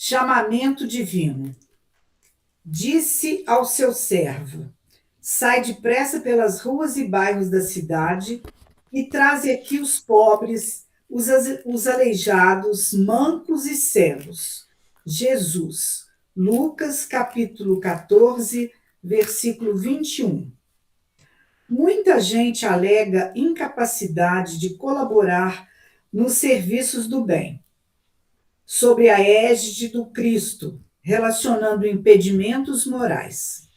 Chamamento divino. Disse ao seu servo: sai depressa pelas ruas e bairros da cidade e traze aqui os pobres, os aleijados, mancos e cegos. Jesus. Lucas, capítulo 14, versículo 21. Muita gente alega incapacidade de colaborar nos serviços do bem, sob a égide do Cristo, relacionando impedimentos morais.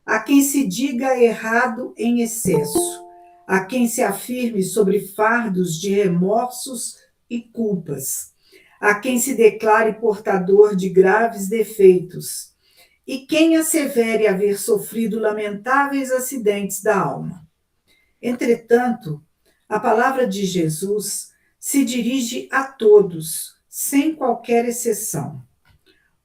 Há quem se diga errado em excesso, há quem se afirme sobre fardos de remorsos e culpas, há quem se declare portador de graves defeitos, e quem assevere haver sofrido lamentáveis acidentes da alma. Entretanto, a palavra de Jesus se dirige a todos, sem qualquer exceção.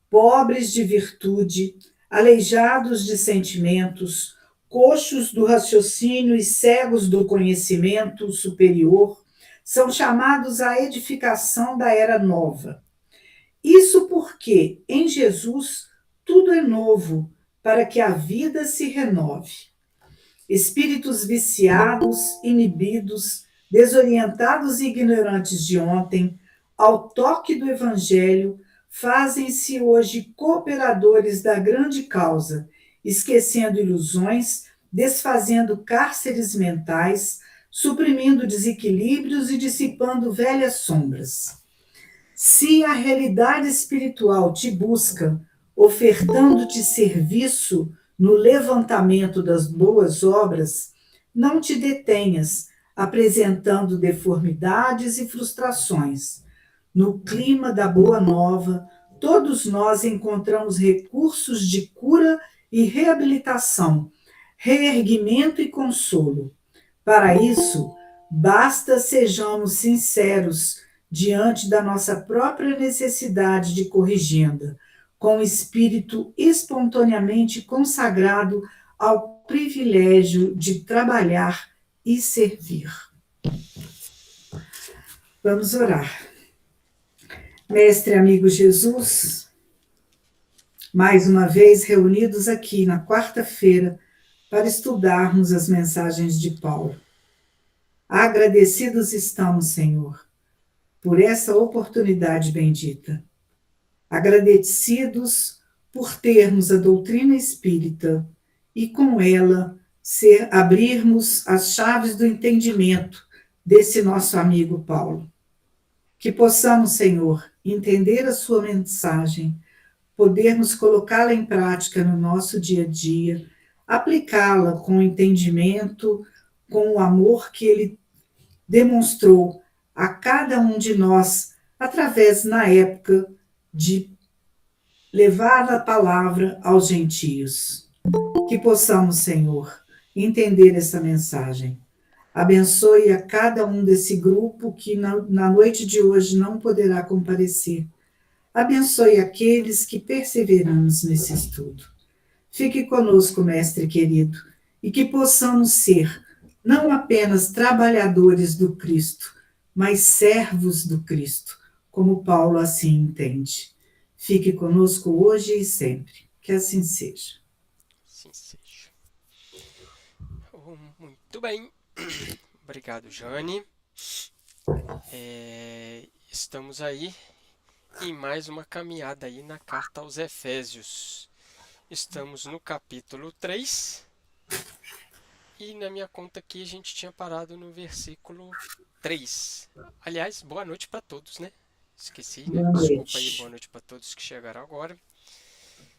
Pobres de virtude, aleijados de sentimentos, coxos do raciocínio e cegos do conhecimento superior, são chamados à edificação da era nova. Isso porque, em Jesus, tudo é novo, para que a vida se renove. Espíritos viciados, inibidos, desorientados e ignorantes de ontem, ao toque do Evangelho, fazem-se hoje cooperadores da grande causa, esquecendo ilusões, desfazendo cárceres mentais, suprimindo desequilíbrios e dissipando velhas sombras. Se a realidade espiritual te busca, ofertando-te serviço no levantamento das boas obras, não te detenhas apresentando deformidades e frustrações. No clima da boa nova, todos nós encontramos recursos de cura e reabilitação, reerguimento e consolo. Para isso, basta sejamos sinceros diante da nossa própria necessidade de corrigenda, com o espírito espontaneamente consagrado ao privilégio de trabalhar e servir. Vamos orar. Mestre amigo Jesus, mais uma vez reunidos aqui na quarta-feira para estudarmos as mensagens de Paulo. Agradecidos estamos, Senhor, por essa oportunidade bendita. Agradecidos por termos a doutrina espírita e com ela abrirmos as chaves do entendimento desse nosso amigo Paulo. Que possamos, Senhor, entender a sua mensagem, podermos colocá-la em prática no nosso dia a dia, aplicá-la com entendimento, com o amor que ele demonstrou a cada um de nós, através, na época, de levar a palavra aos gentios. Que possamos, Senhor, entender essa mensagem. Abençoe a cada um desse grupo que na noite de hoje não poderá comparecer. Abençoe aqueles que perseveramos nesse estudo. Fique conosco, mestre querido, e que possamos ser não apenas trabalhadores do Cristo, mas servos do Cristo, como Paulo assim entende. Fique conosco hoje e sempre. Que assim seja. Assim seja. Muito bem. Obrigado, Jane. Estamos aí em mais uma caminhada aí na carta aos Efésios. Estamos no capítulo 3 e na minha conta aqui a gente tinha parado no versículo 3. Aliás, boa noite para todos, né? Esqueci, né? Boa Desculpa aí, boa noite. noite para todos que chegaram agora.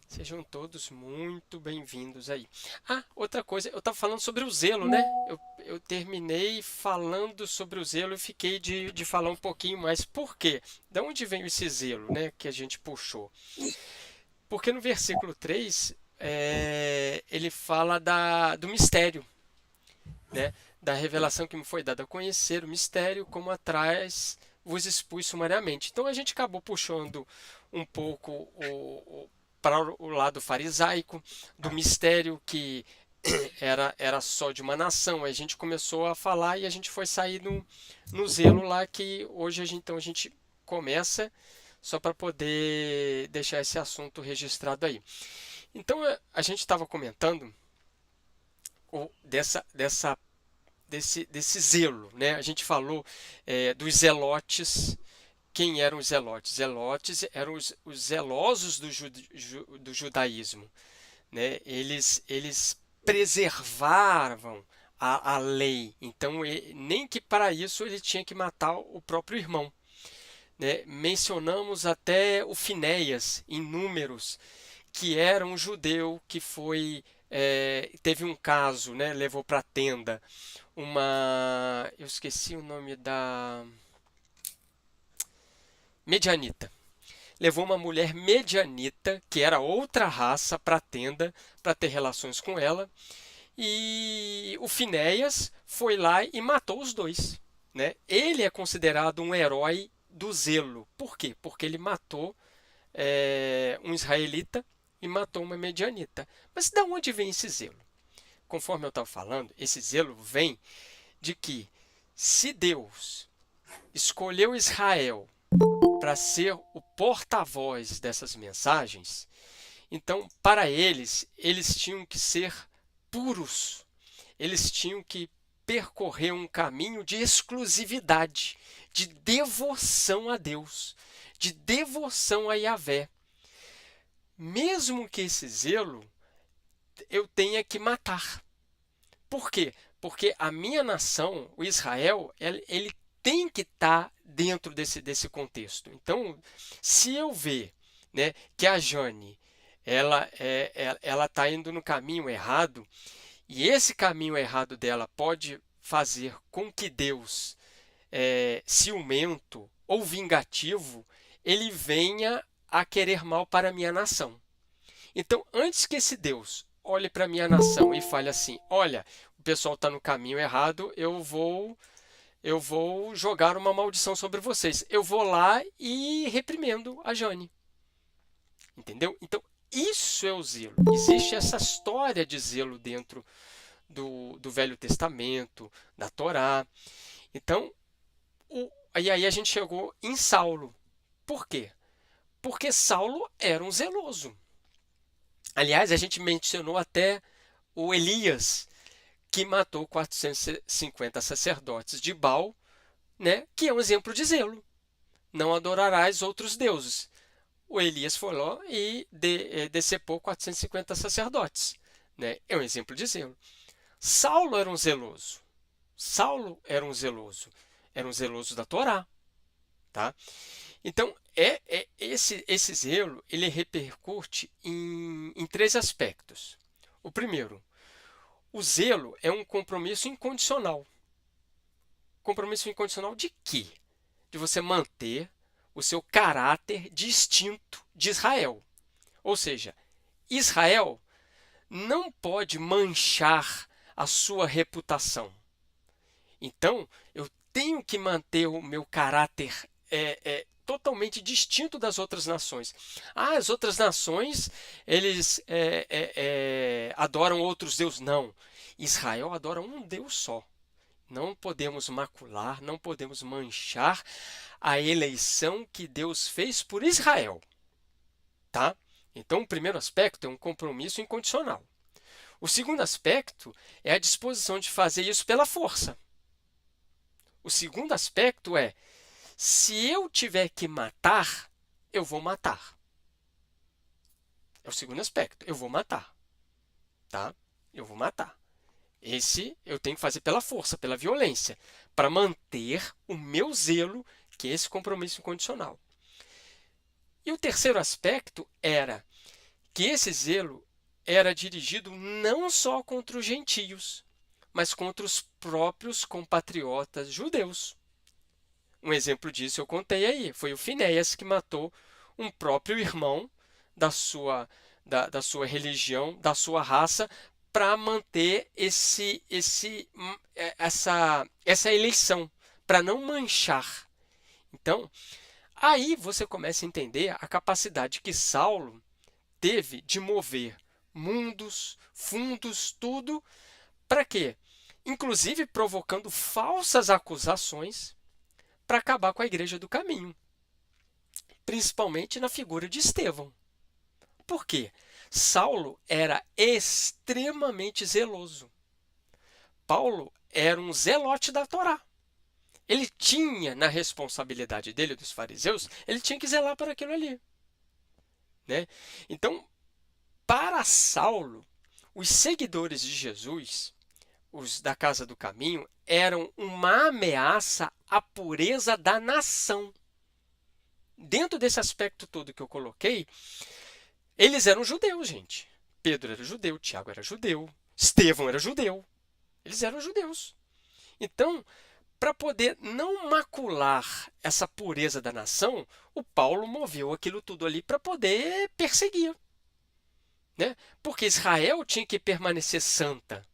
Sejam todos muito bem-vindos aí. Ah, outra coisa, eu estava falando sobre o zelo, né? Eu terminei falando sobre o zelo e fiquei de falar um pouquinho mais. Por quê? Da onde vem esse zelo, né? Que a gente puxou? Porque no versículo 3, ele fala do mistério, né? Da revelação que me foi dada a conhecer, o mistério, como atrás vos expus sumariamente. Então a gente acabou puxando um pouco para o lado farisaico, do mistério que era só de uma nação. Aí a gente começou a falar e a gente foi sair no zelo lá que hoje então a gente começa só para poder deixar esse assunto registrado aí. Então, a gente estava comentando desse zelo, né? A gente falou dos zelotes. Quem eram os zelotes? Zelotes eram os zelosos do judaísmo, né? Eles preservavam a lei. Então, nem que para isso ele tinha que matar o próprio irmão, né? Mencionamos até o Finéias em Números, que era um judeu que teve um caso, né? Levou para a tenda eu esqueci o nome da medianita. Levou uma mulher medianita, que era outra raça, para a tenda, para ter relações com ela. E o Finéias foi lá e matou os dois, né? Ele é considerado um herói do zelo. Por quê? Porque ele matou um israelita e matou uma medianita. Mas de onde vem esse zelo? Conforme eu estava falando, esse zelo vem de que se Deus escolheu Israel para ser o porta-voz dessas mensagens, então, para eles tinham que ser puros, eles tinham que percorrer um caminho de exclusividade, de devoção a Deus, de devoção a Yahvé. Mesmo que esse zelo eu tenha que matar. Por quê? Porque a minha nação, o Israel, ele tem que estar dentro desse contexto. Então, se eu ver, né, que a Jane ela está indo no caminho errado, e esse caminho errado dela pode fazer com que Deus, ciumento ou vingativo, ele venha a querer mal para a minha nação. Então, antes que esse Deus olhe para a minha nação e fale assim: olha, o pessoal está no caminho errado, eu vou jogar uma maldição sobre vocês. Eu vou lá e reprimendo a Jane. Entendeu? Então, isso é o zelo. Existe essa história de zelo dentro do Velho Testamento, da Torá. Então, e aí a gente chegou em Saulo. Por quê? Porque Saulo era um zeloso. Aliás, a gente mencionou até o Elias, que matou 450 sacerdotes de Baal, né, que é um exemplo de zelo. Não adorarás outros deuses. O Elias foi lá e decepou 450 sacerdotes. Né? É um exemplo de zelo. Saulo era um zeloso. Saulo era um zeloso. Era um zeloso da Torá. Tá? Então, esse zelo ele repercute em três aspectos. O primeiro, o zelo é um compromisso incondicional. Compromisso incondicional de quê? De você manter o seu caráter distinto de Israel. Ou seja, Israel não pode manchar a sua reputação. Então, eu tenho que manter o meu caráter totalmente distinto das outras nações. As outras nações, eles adoram outros deuses. Não. Israel adora um Deus só. Não podemos macular, não podemos manchar a eleição que Deus fez por Israel. Tá? Então, o primeiro aspecto é um compromisso incondicional. O segundo aspecto é a disposição de fazer isso pela força. O segundo aspecto é: se eu tiver que matar, eu vou matar. É o segundo aspecto. Eu vou matar. Tá? Eu vou matar. Esse eu tenho que fazer pela força, pela violência, para manter o meu zelo, que é esse compromisso incondicional. E o terceiro aspecto era que esse zelo era dirigido não só contra os gentios, mas contra os próprios compatriotas judeus. Um exemplo disso eu contei aí, foi o Finéias que matou um próprio irmão da sua religião, da sua raça, para manter essa eleição, para não manchar. Então, aí você começa a entender a capacidade que Saulo teve de mover mundos, fundos, tudo, para quê? Inclusive provocando falsas acusações para acabar com a igreja do caminho. principalmente na figura de Estevão. Por quê? Saulo era extremamente zeloso. Paulo era um zelote da Torá. Ele tinha, na responsabilidade dele, dos fariseus, ele tinha que zelar para aquilo ali, né? Então, para Saulo, os seguidores de Jesus, os da Casa do Caminho, eram uma ameaça à pureza da nação. Dentro desse aspecto todo que eu coloquei, eles eram judeus, gente. Pedro era judeu, Tiago era judeu, Estevão era judeu. Eles eram judeus. Então, para poder não macular essa pureza da nação, o Paulo moveu aquilo tudo ali para poder perseguir, né? Porque Israel tinha que permanecer santa,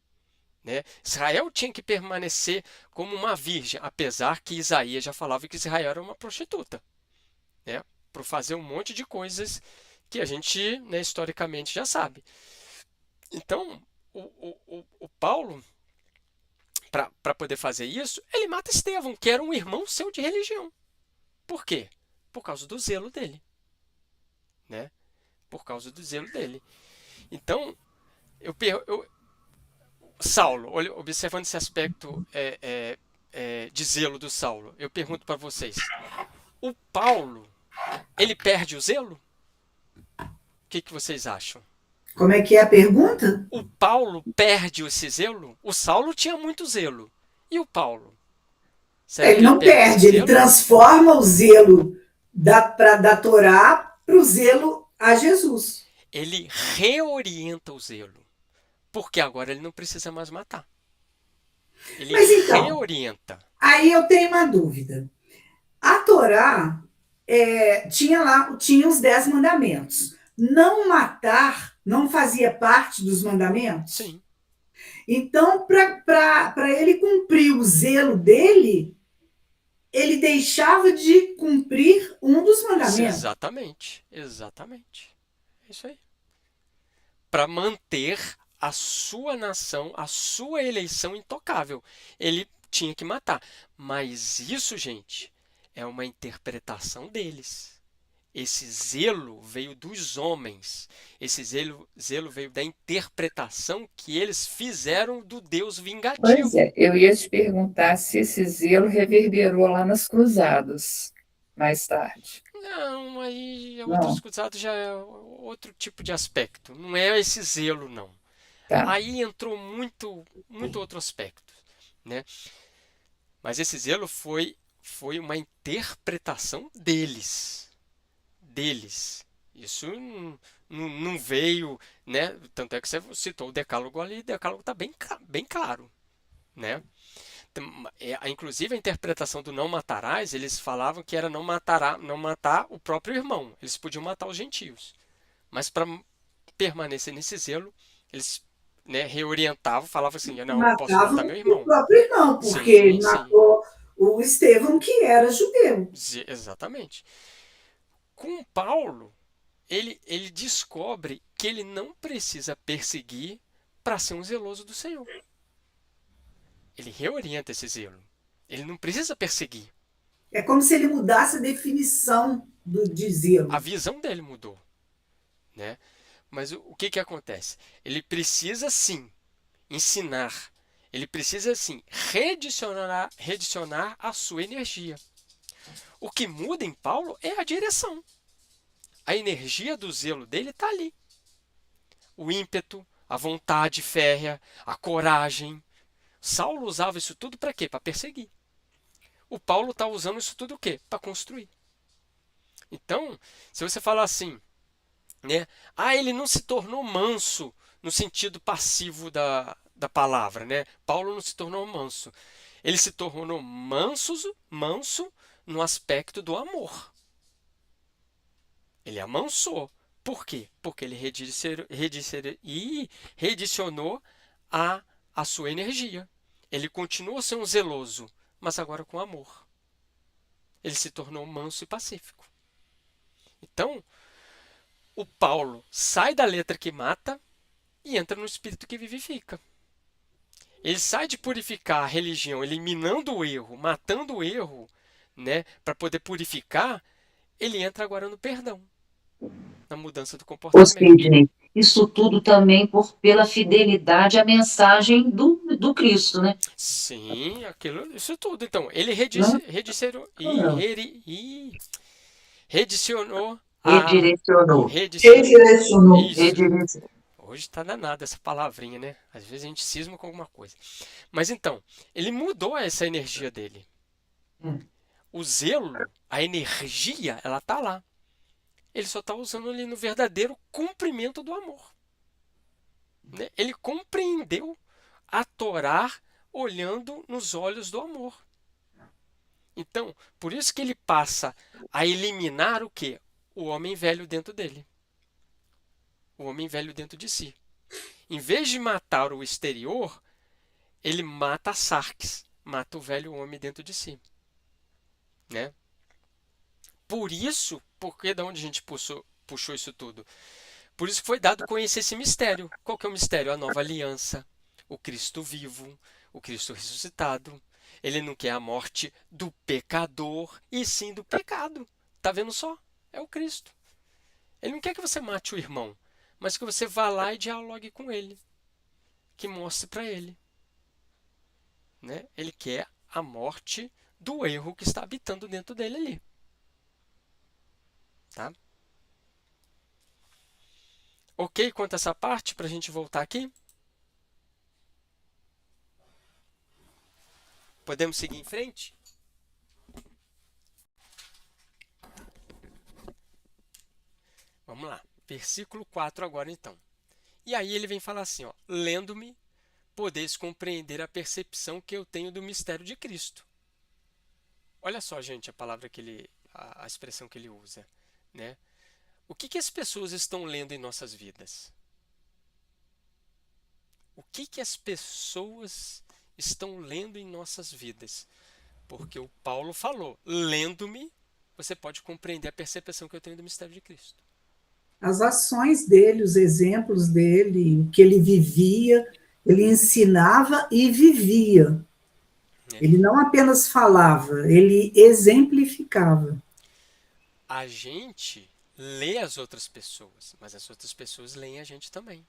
né? Israel tinha que permanecer como uma virgem, apesar que Isaías já falava que Israel era uma prostituta, né? Por fazer um monte de coisas que a gente, né, historicamente já sabe. Então, o Paulo, para poder fazer isso, ele mata Estevão, que era um irmão seu de religião. Por quê? Por causa do zelo dele, né? Por causa do zelo dele. Então, Saulo, observando esse aspecto de zelo do Saulo, eu pergunto para vocês: o Paulo, ele perde o zelo? O que vocês acham? Como é que é a pergunta? O Paulo perde esse zelo? O Saulo tinha muito zelo. E o Paulo? Será Ele que ele não perde esse perde, ele zelo? transforma o zelo da Torá para o zelo a Jesus. Ele reorienta o zelo. Porque agora ele não precisa mais matar. Ele Mas então, reorienta. aí eu tenho uma dúvida. A Torá tinha os 10 mandamentos. Não matar não fazia parte dos mandamentos? Sim. Então, para ele cumprir o zelo dele, ele deixava de cumprir um dos mandamentos. Exatamente. Exatamente. É isso aí. Para manter a sua nação, a sua eleição intocável. Ele tinha que matar. Mas isso, gente, é uma interpretação deles. Esse zelo veio dos homens. Esse zelo veio da interpretação que eles fizeram do Deus vingativo. Pois é, eu ia te perguntar se esse zelo reverberou lá nas cruzadas mais tarde. Não, aí Não. outros cruzados já é outro tipo de aspecto. Não é esse zelo, não. Tá. Aí entrou muito outro aspecto, né? Mas esse zelo foi uma interpretação deles. Isso não veio, né? Tanto é que você citou o decálogo ali, o decálogo está bem claro, né? Inclusive a interpretação do não matarás, eles falavam que era não matar o próprio irmão. Eles podiam matar os gentios. Mas para permanecer nesse zelo, eles, né, reorientavam, falavam assim: não, eu posso matar meu irmão. O próprio irmão, porque ele matou o Estevão, que era judeu. Exatamente. Com Paulo, ele descobre que ele não precisa perseguir para ser um zeloso do Senhor. Ele reorienta esse zelo. Ele não precisa perseguir. É como se ele mudasse a definição de zelo. A visão dele mudou, né? Mas o que acontece? Ele precisa sim ensinar. Ele precisa sim redicionar a sua energia. O que muda em Paulo é a direção. A energia do zelo dele está ali. O ímpeto, a vontade férrea, a coragem. Saulo usava isso tudo para quê? Para perseguir. O Paulo está usando isso tudo o quê? Para construir. Então, se você falar assim, né? Ele não se tornou manso no sentido passivo da palavra, né? Paulo não se tornou manso. Ele se tornou manso no aspecto do amor. Ele amansou. Por quê? Porque ele redicionou a sua energia. Ele continua sendo zeloso, mas agora com amor. Ele se tornou manso e pacífico. Então, o Paulo sai da letra que mata e entra no espírito que vivifica. Ele sai de purificar a religião, eliminando o erro, matando o erro, né, para poder purificar, ele entra agora no perdão, na mudança do Ô, comportamento. Sidney, isso tudo também pela fidelidade à mensagem do Cristo, né? Sim, isso tudo. Então, ele Não? redicionou a Redirecionou. Redirecionou. isso. Redirecionou. Hoje está danada essa palavrinha, né? Às vezes a gente cisma com alguma coisa. Mas então, ele mudou essa energia dele. O zelo, a energia, ela tá lá. Ele só está usando ali no verdadeiro cumprimento do amor. Né? Ele compreendeu a Torá olhando nos olhos do amor. Então, por isso que ele passa a eliminar o quê? O homem velho dentro dele. O homem velho dentro de si. Em vez de matar o exterior, ele mata a sarx, mata o velho homem dentro de si. Né? Por isso, porque da onde a gente puxou isso tudo? Por isso que foi dado conhecer esse mistério. Qual que é o mistério? A nova aliança, o Cristo vivo, o Cristo ressuscitado. Ele não quer a morte do pecador, e sim do pecado. Tá vendo só? É o Cristo. Ele não quer que você mate o irmão, mas que você vá lá e dialogue com ele, que mostre para ele. Né? Ele quer a morte do erro que está habitando dentro dele ali. Tá? Ok quanto a essa parte, para a gente voltar aqui? Podemos seguir em frente? Vamos lá. Versículo 4 agora então. E aí ele vem falar assim, ó, lendo-me, podeis compreender a percepção que eu tenho do mistério de Cristo. Olha só, gente, a palavra que a expressão que ele usa, né? O que as pessoas estão lendo em nossas vidas? O que as pessoas estão lendo em nossas vidas? Porque o Paulo falou, lendo-me, você pode compreender a percepção que eu tenho do mistério de Cristo. As ações dele, os exemplos dele, o que ele vivia, ele ensinava e vivia. Ele não apenas falava, ele exemplificava. A gente lê as outras pessoas, mas as outras pessoas leem a gente também.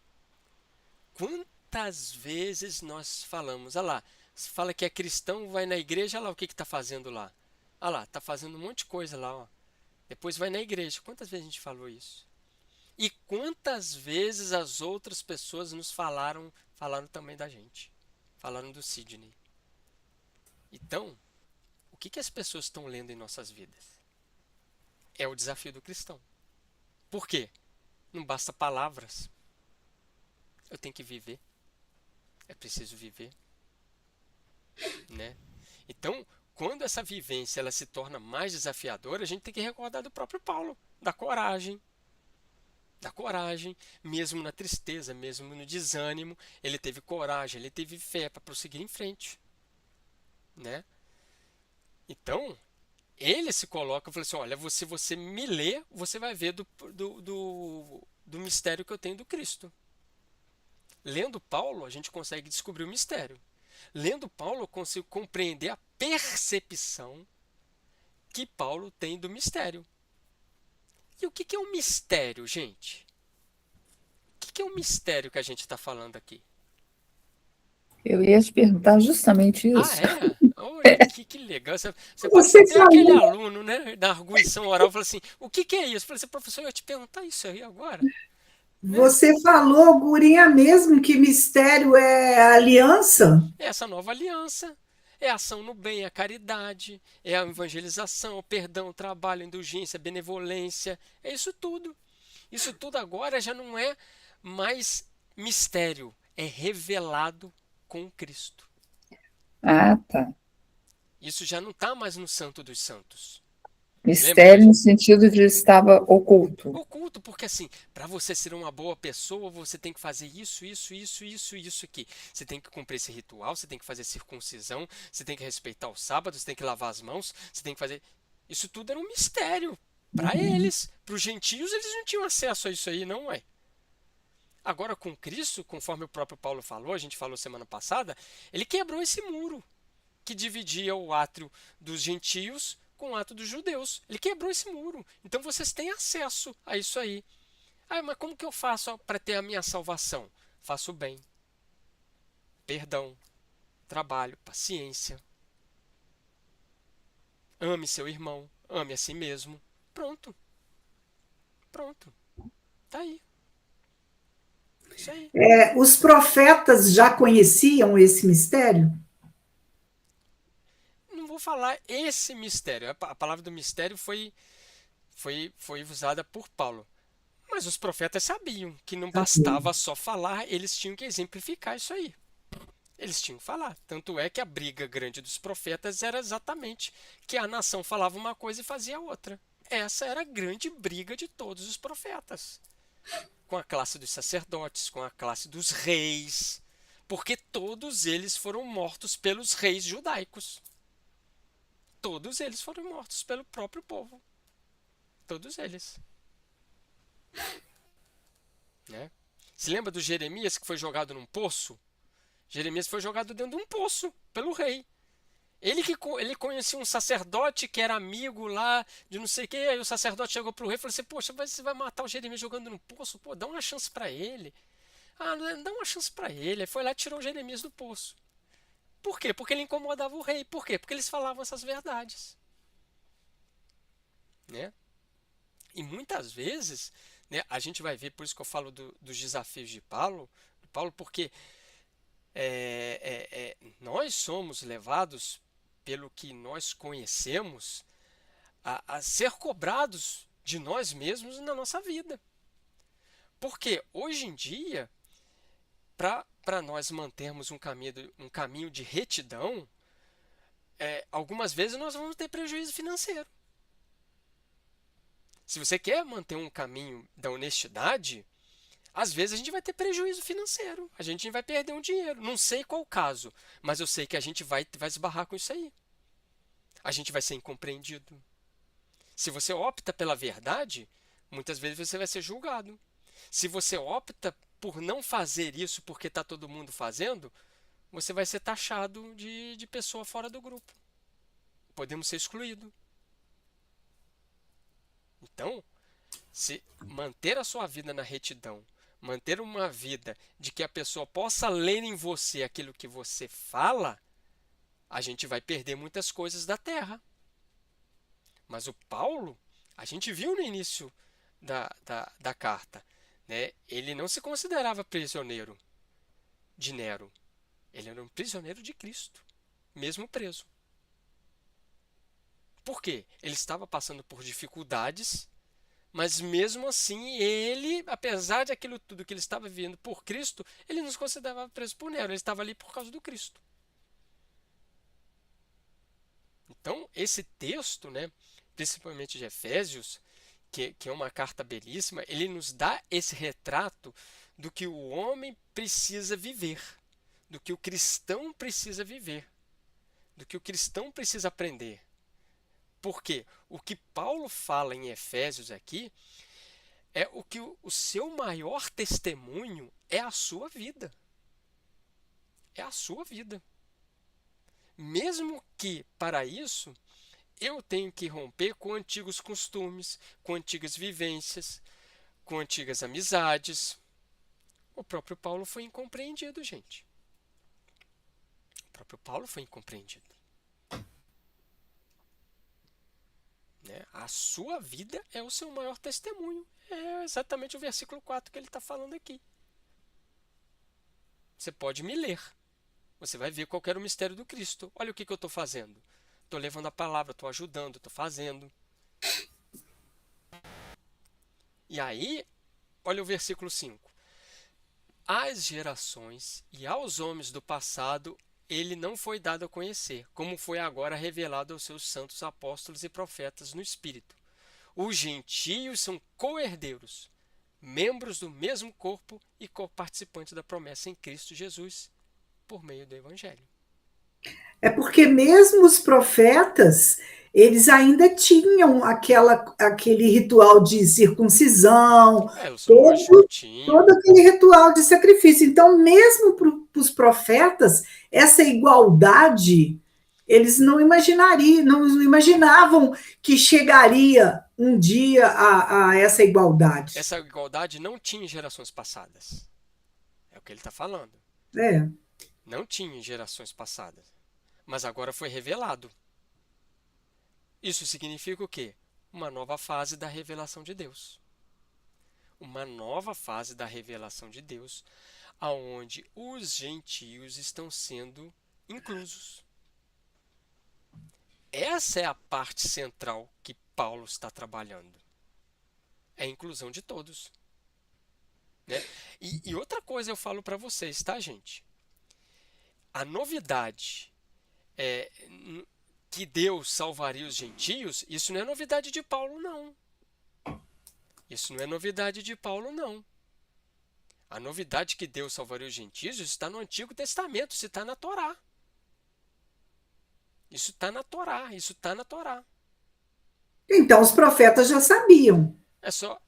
Quantas vezes nós falamos, olha lá, se fala que é cristão, vai na igreja, olha lá o que está fazendo lá. Olha lá, está fazendo um monte de coisa lá, ó. Depois vai na igreja. Quantas vezes a gente falou isso? E quantas vezes as outras pessoas nos falaram também da gente. Falaram do Sidney. Então, o que as pessoas estão lendo em nossas vidas? É o desafio do cristão. Por quê? Não basta palavras. Eu tenho que viver. É preciso viver. Né? Então, quando essa vivência ela se torna mais desafiadora, a gente tem que recordar do próprio Paulo, da coragem. Da coragem, mesmo na tristeza, mesmo no desânimo, ele teve coragem, ele teve fé para prosseguir em frente. Né? Então, ele se coloca e fala assim, olha, se você me ler, você vai ver do mistério que eu tenho do Cristo. Lendo Paulo, a gente consegue descobrir o mistério. Lendo Paulo, eu consigo compreender a percepção que Paulo tem do mistério. E o que é um mistério, gente? O que é o mistério que a gente está falando aqui? Eu ia te perguntar justamente isso. Ah, é? Olha, que legal. Você parece até aquele aluno, né, da arguição oral, fala assim, o que é isso? Eu falei assim, professor, eu ia te perguntar isso aí agora. Você falou, gurinha, mesmo que mistério é a aliança? É essa nova aliança. É a ação no bem, a caridade, é a evangelização, o perdão, o trabalho, a indulgência, a benevolência. É isso tudo. Isso tudo agora já não é mais mistério, é revelado com Cristo. Ah, tá. Isso já não está mais no Santo dos Santos. Mistério no sentido de estava oculto. Oculto, porque assim, para você ser uma boa pessoa, você tem que fazer isso aqui. Você tem que cumprir esse ritual, você tem que fazer circuncisão, você tem que respeitar o sábado, você tem que lavar as mãos, você tem que fazer... Isso tudo era um mistério para eles. Para os gentios, eles não tinham acesso a isso aí, não é? Agora com Cristo, conforme o próprio Paulo falou, a gente falou semana passada, ele quebrou esse muro que dividia o átrio dos gentios com o ato dos judeus. Ele quebrou esse muro. Então vocês têm acesso a isso aí. Ah, mas como que eu faço para ter a minha salvação? Faço o bem. Perdão. Trabalho. Paciência. Ame seu irmão. Ame a si mesmo. Pronto. Pronto. Tá aí. Isso aí. Os profetas já conheciam esse mistério? Não vou falar esse mistério. A palavra do mistério foi usada por Paulo. Mas os profetas sabiam que não bastava só falar, eles tinham que exemplificar isso aí. Eles tinham que falar. Tanto é que a briga grande dos profetas era exatamente que a nação falava uma coisa e fazia outra. Essa era a grande briga de todos os profetas. Com a classe dos sacerdotes, com a classe dos reis. Porque todos eles foram mortos pelos reis judaicos. Todos eles foram mortos pelo próprio povo. Todos eles. Né? Se lembra do Jeremias que foi jogado num poço? Jeremias foi jogado dentro de um poço pelo rei. Ele conhecia um sacerdote que era amigo lá de não sei o que. Aí o sacerdote chegou pro rei e falou assim: poxa, você vai matar o Jeremias jogando no poço? Pô, dá uma chance para ele. Ah, dá uma chance para ele. Aí foi lá e tirou o Jeremias do poço. Por quê? Porque ele incomodava o rei. Por quê? Porque eles falavam essas verdades. Né? E muitas vezes, né, a gente vai ver, por isso que eu falo dos desafios de Paulo, porque nós somos levados, pelo que nós conhecemos, a ser cobrados de nós mesmos na nossa vida. Porque hoje em dia, para nós mantermos um caminho de retidão, algumas vezes nós vamos ter prejuízo financeiro. Se você quer manter um caminho da honestidade, às vezes a gente vai ter prejuízo financeiro. A gente vai perder um dinheiro. Não sei qual o caso, mas eu sei que a gente vai esbarrar com isso aí. A gente vai ser incompreendido. Se você opta pela verdade, muitas vezes você vai ser julgado. Se você opta por não fazer isso porque está todo mundo fazendo, você vai ser taxado de pessoa fora do grupo. Podemos ser excluídos. Então, se manter a sua vida na retidão, manter uma vida de que a pessoa possa ler em você aquilo que você fala, a gente vai perder muitas coisas da terra. Mas o Paulo, a gente viu no início da carta, né? Ele não se considerava prisioneiro de Nero. Ele era um prisioneiro de Cristo, mesmo preso. Por quê? Ele estava passando por dificuldades, mas mesmo assim, ele, apesar de aquilo tudo que ele estava vivendo por Cristo, ele não se considerava preso por Nero, ele estava ali por causa do Cristo. Então, esse texto, né, principalmente de Efésios, que é uma carta belíssima, ele nos dá esse retrato do que o homem precisa viver, do que o cristão precisa viver, do que o cristão precisa aprender. Porque o que Paulo fala em Efésios aqui é o que o seu maior testemunho é a sua vida. É a sua vida. Mesmo que, para isso, eu tenho que romper com antigos costumes, com antigas vivências, com antigas amizades. O próprio Paulo foi incompreendido, gente. O próprio Paulo foi incompreendido. A sua vida é o seu maior testemunho. É exatamente o versículo 4 que ele está falando aqui. Você pode me ler. Você vai ver qual era o mistério do Cristo. Olha o que eu estou fazendo. Estou levando a palavra, estou ajudando, estou fazendo. E aí, olha o versículo 5. Às gerações e aos homens do passado, ele não foi dado a conhecer, como foi agora revelado aos seus santos apóstolos e profetas no Espírito. Os gentios são co-herdeiros, membros do mesmo corpo e co-participantes da promessa em Cristo Jesus, por meio do Evangelho. É porque mesmo os profetas, eles ainda tinham aquele ritual de circuncisão, todo aquele ritual de sacrifício. Então, mesmo para os profetas, essa igualdade eles não imaginariam, não imaginavam que chegaria um dia a essa igualdade. Essa igualdade não tinha em gerações passadas. É o que ele está falando. É. Não tinha em gerações passadas. Mas agora foi revelado. Isso significa o quê? Uma nova fase da revelação de Deus. Uma nova fase da revelação de Deus, aonde os gentios estão sendo inclusos. Essa é a parte central que Paulo está trabalhando. É a inclusão de todos. Né? E outra coisa eu falo para vocês, tá, gente? A novidade que Deus salvaria os gentios, isso não é novidade de Paulo, não. Isso não é novidade de Paulo, não. A novidade que Deus salvaria os gentios está no Antigo Testamento, isso está na Torá. Isso está na Torá, isso está na Torá. Então, os profetas já sabiam. É só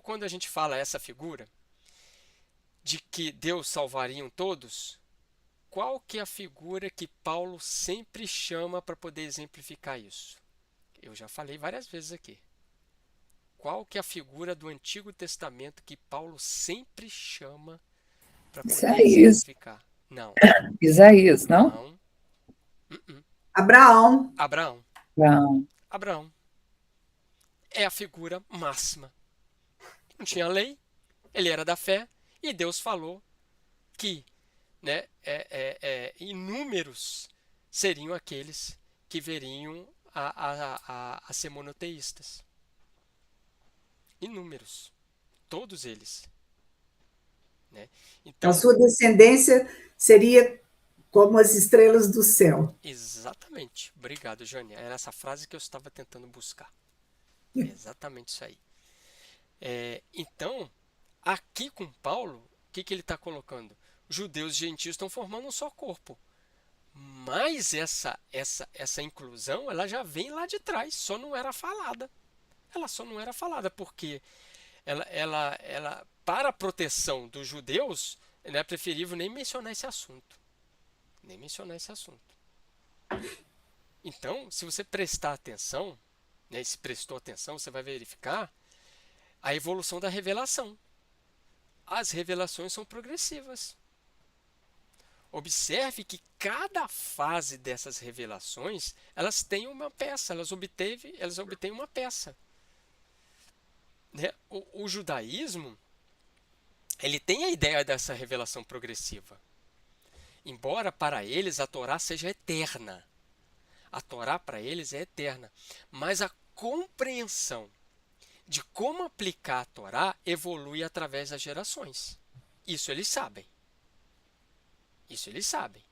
quando a gente fala essa figura de que Deus salvaria todos, qual que é a figura que Paulo sempre chama para poder exemplificar isso? Eu já falei várias vezes aqui. Qual que é a figura do Antigo Testamento que Paulo sempre chama para poder Isaías. exemplificar? Não. Isaías, não? Não. Abraão. Abraão. Não. Abraão é a figura máxima. Não tinha lei, ele era da fé, e Deus falou que, né, inúmeros seriam aqueles que veriam a ser monoteístas. Inúmeros. Todos eles. Né? Então, A sua descendência seria como as estrelas do céu. exatamente. Obrigado, Jânia. Era essa frase que eu estava tentando buscar. É exatamente isso aí. Então, aqui com Paulo, o que ele está colocando? Judeus e gentios estão formando um só corpo. Mas essa inclusão, ela já vem lá de trás, só não era falada. Ela só não era falada porque para a proteção dos judeus, é preferível nem mencionar esse assunto. Nem mencionar esse assunto. Então, se você prestar atenção, né, se prestou atenção, você vai verificar a evolução da revelação. As revelações são progressivas. Observe que cada fase dessas revelações, elas têm uma peça, elas obtêm uma peça. Né? O judaísmo, ele tem a ideia dessa revelação progressiva. Embora para eles a Torá seja eterna. A Torá para eles é eterna. Mas a compreensão de como aplicar a Torá evolui através das gerações. Isso eles sabem. Isso eles sabem.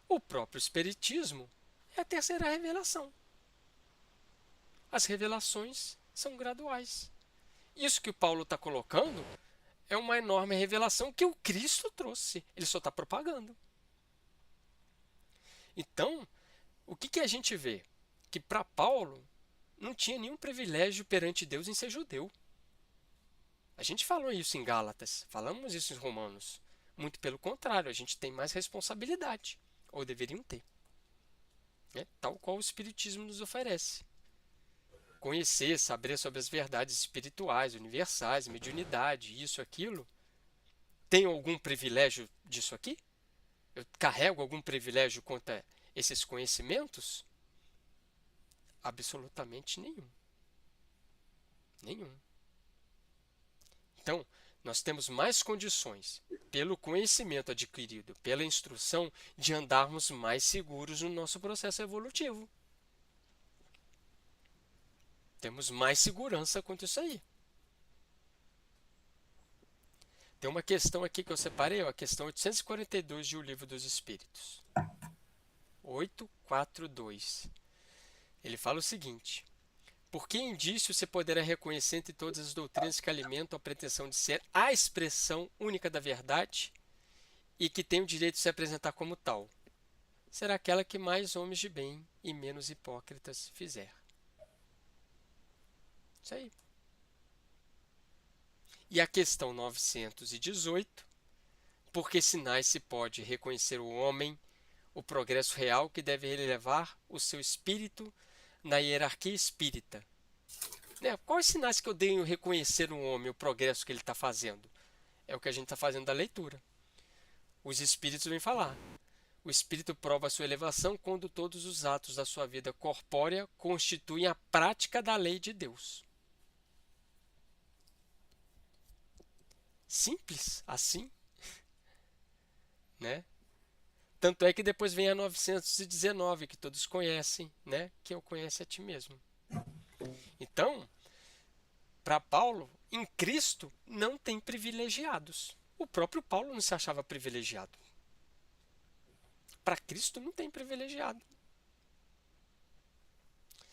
O próprio Espiritismo é a terceira revelação. As revelações são graduais. Isso que o Paulo está colocando é uma enorme revelação que o Cristo trouxe. Ele só está propagando. Então, o que a gente vê? Que para Paulo não tinha nenhum privilégio perante Deus em ser judeu. A gente falou isso em Gálatas, falamos isso em Romanos. Muito pelo contrário, a gente tem mais responsabilidade, ou deveriam ter. Né? Tal qual o Espiritismo nos oferece. Conhecer, saber sobre as verdades espirituais, universais, mediunidade, isso, aquilo. Tenho algum privilégio disso aqui? Eu carrego algum privilégio quanto a esses conhecimentos? Absolutamente nenhum. Nenhum. Então, nós temos mais condições, pelo conhecimento adquirido, pela instrução, de andarmos mais seguros no nosso processo evolutivo. Temos mais segurança quanto isso aí. Tem uma questão aqui que eu separei, a questão 842 de O Livro dos Espíritos. 842. Ele fala o seguinte: por que indício você poderá reconhecer entre todas as doutrinas que alimentam a pretensão de ser a expressão única da verdade e que tem o direito de se apresentar como tal? Será aquela que mais homens de bem e menos hipócritas fizer. Isso aí. E a questão 918. por que sinais se pode reconhecer o homem, o progresso real que deve elevar o seu espírito na hierarquia espírita. Né? Quais sinais que eu tenho reconhecer um homem, o progresso que ele está fazendo? É o que a gente está fazendo da leitura. Os espíritos vêm falar. O espírito prova a sua elevação quando todos os atos da sua vida corpórea constituem a prática da lei de Deus. Simples assim, né? Tanto é que depois vem a 919, que todos conhecem, né? Que eu conheço a ti mesmo. Então, para Paulo, em Cristo não tem privilegiados. O próprio Paulo não se achava privilegiado. Para Cristo não tem privilegiado.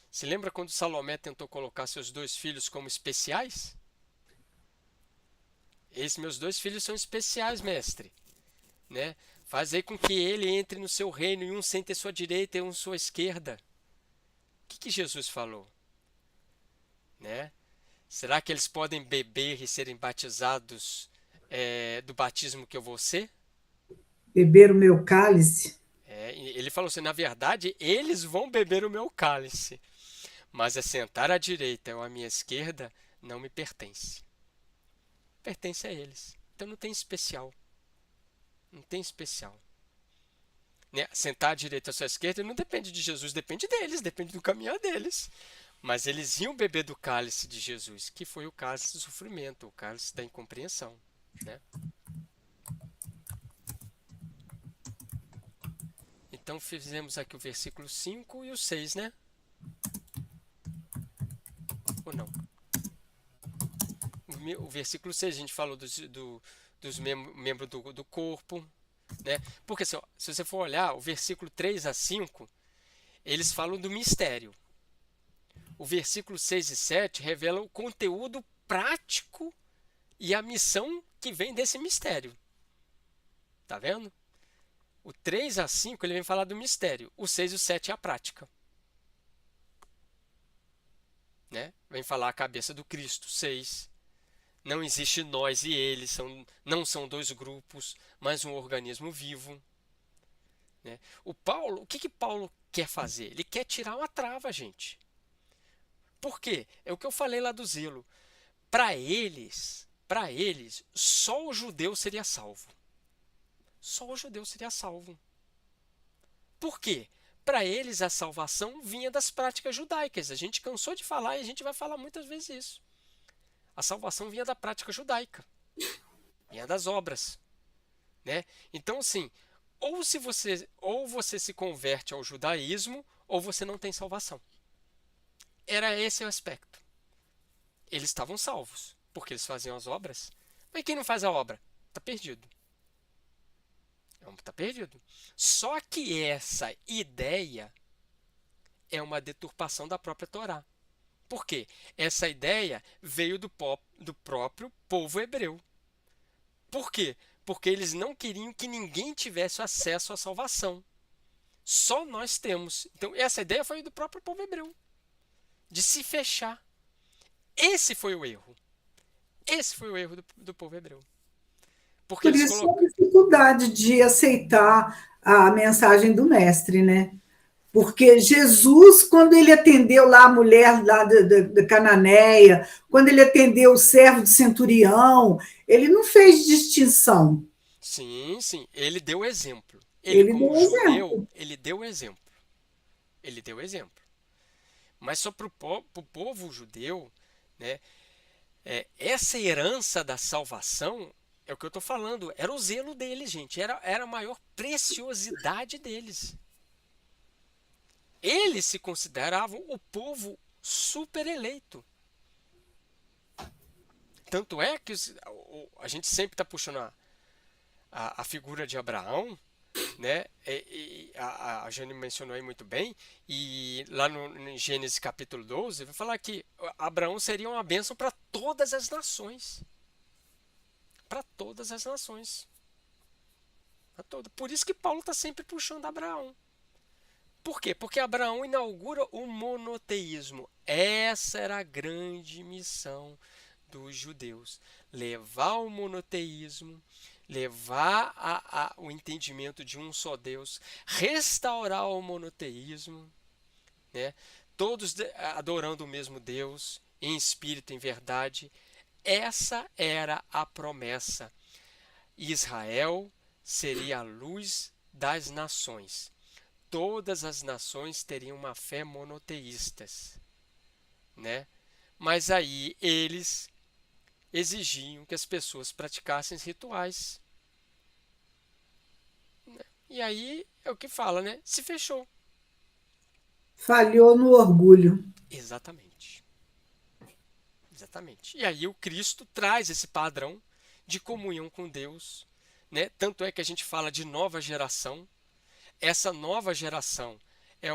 Se lembra quando Salomé tentou colocar seus 2 filhos como especiais? Esses meus 2 filhos são especiais, mestre. Né? Fazer com que ele entre no seu reino e um sente à sua direita e um à sua esquerda. O que Jesus falou? Né? Será que eles podem beber e serem batizados do batismo que eu vou ser? Beber o meu cálice. Ele falou assim, na verdade, eles vão beber o meu cálice, mas sentar à direita ou à minha esquerda não me pertence. Pertence a eles. Então não tem especial. Não tem especial. Né? Sentar à direita ou à sua esquerda não depende de Jesus, depende deles, depende do caminhar deles. Mas eles iam beber do cálice de Jesus, que foi o cálice do sofrimento, o cálice da incompreensão. Né? Então fizemos aqui o versículo 5 e o 6, né? Ou não? O versículo 6 a gente falou dos membros do corpo, né? Porque se você for olhar, o versículo 3 a 5, eles falam do mistério. O versículo 6 e 7 revela o conteúdo prático e a missão que vem desse mistério. Tá vendo? O 3 a 5 ele vem falar do mistério. O 6 e o 7 é a prática. Né? Vem falar a cabeça do Cristo. 6. Não existe nós e eles. Não são 2 grupos, mas um organismo vivo. Né? O que Paulo quer fazer? Ele quer tirar uma trava, gente. Por quê? É o que eu falei lá do zelo. Para eles, só o judeu seria salvo. Só o judeu seria salvo. Por quê? Para eles a salvação vinha das práticas judaicas. A gente cansou de falar e a gente vai falar muitas vezes isso. A salvação vinha da prática judaica. Vinha das obras. Né? Então, assim, ou você se converte ao judaísmo, ou você não tem salvação. Era esse o aspecto. Eles estavam salvos, porque eles faziam as obras. Mas quem não faz a obra? Está perdido. Está perdido. Só que essa ideia é uma deturpação da própria Torá. Por quê? Essa ideia veio do próprio povo hebreu. Por quê? Porque eles não queriam que ninguém tivesse acesso à salvação. Só nós temos. Então, essa ideia foi do próprio povo hebreu. De se fechar. Esse foi o erro. Esse foi o erro do povo hebreu. Porque Por isso a dificuldade de aceitar a mensagem do mestre, né? Porque Jesus, quando ele atendeu lá a mulher lá da Cananeia, quando ele atendeu o servo de centurião, ele não fez distinção. Sim, sim. Ele deu exemplo. Ele como deu judeu, exemplo. ele deu exemplo. Ele deu exemplo. Mas só para o povo judeu, né, essa herança da salvação, é o que eu estou falando, era o zelo deles, gente. Era a maior preciosidade deles. Eles se consideravam o povo super eleito. Tanto é que a gente sempre está puxando a figura de Abraão, né? A Jane mencionou aí muito bem, e lá no Gênesis capítulo 12, vai falar que Abraão seria uma bênção para todas as nações. Para todas as nações. Por isso que Paulo está sempre puxando Abraão. Por quê? Porque Abraão inaugura o monoteísmo. Essa era a grande missão dos judeus. Levar o monoteísmo, levar o entendimento de um só Deus, restaurar o monoteísmo, né? Todos adorando o mesmo Deus, em espírito, em verdade. Essa era a promessa. Israel seria a luz das nações. Todas as nações teriam uma fé monoteístas, né? Mas aí eles exigiam que as pessoas praticassem rituais. E aí é o que fala, né? Se fechou. Falhou no orgulho. Exatamente. Exatamente. E aí o Cristo traz esse padrão de comunhão com Deus, né? Tanto é que a gente fala de nova geração. Essa nova geração é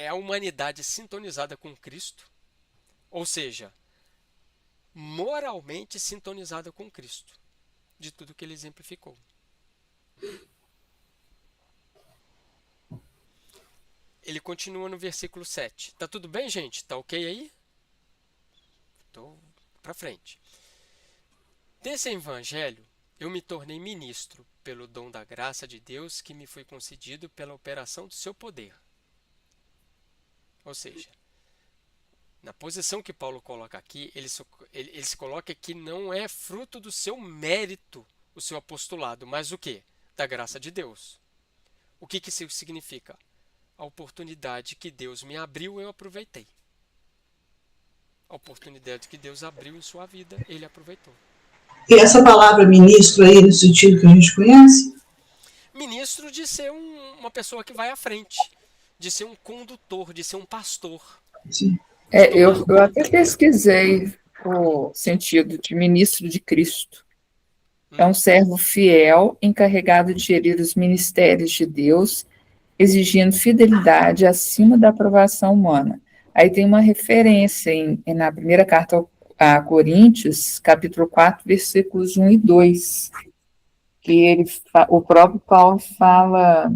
a humanidade sintonizada com Cristo, ou seja, moralmente sintonizada com Cristo, de tudo que ele exemplificou. Ele continua no versículo 7. Tá tudo bem, gente? Tá ok aí? Tô para frente. Desse evangelho, eu me tornei ministro pelo dom da graça de Deus que me foi concedido pela operação do seu poder. Ou seja, na posição que Paulo coloca aqui, ele se coloca que não é fruto do seu mérito o seu apostolado, mas o quê? Da graça de Deus. O que isso significa? A oportunidade que Deus me abriu, eu aproveitei. A oportunidade que Deus abriu em sua vida, ele aproveitou. E essa palavra ministro aí, no sentido que a gente conhece? Ministro de ser uma pessoa que vai à frente, de ser um condutor, de ser um pastor. Sim. Eu até pesquisei o sentido de ministro de Cristo. É um servo fiel, encarregado de gerir os ministérios de Deus, exigindo fidelidade acima da aprovação humana. Aí tem uma referência na primeira carta a Coríntios, capítulo 4, versículos 1 e 2, que o próprio Paulo fala: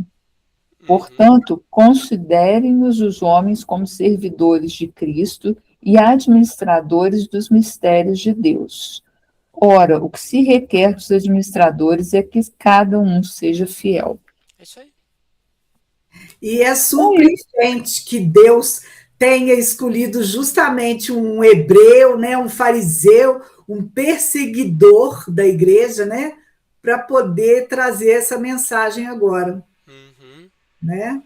portanto, considerem-nos os homens como servidores de Cristo e administradores dos mistérios de Deus. Ora, o que se requer dos administradores é que cada um seja fiel. É isso aí. E é surpreendente que Deus tenha escolhido justamente um hebreu, né, um fariseu, um perseguidor da igreja, né, para poder trazer essa mensagem agora, né?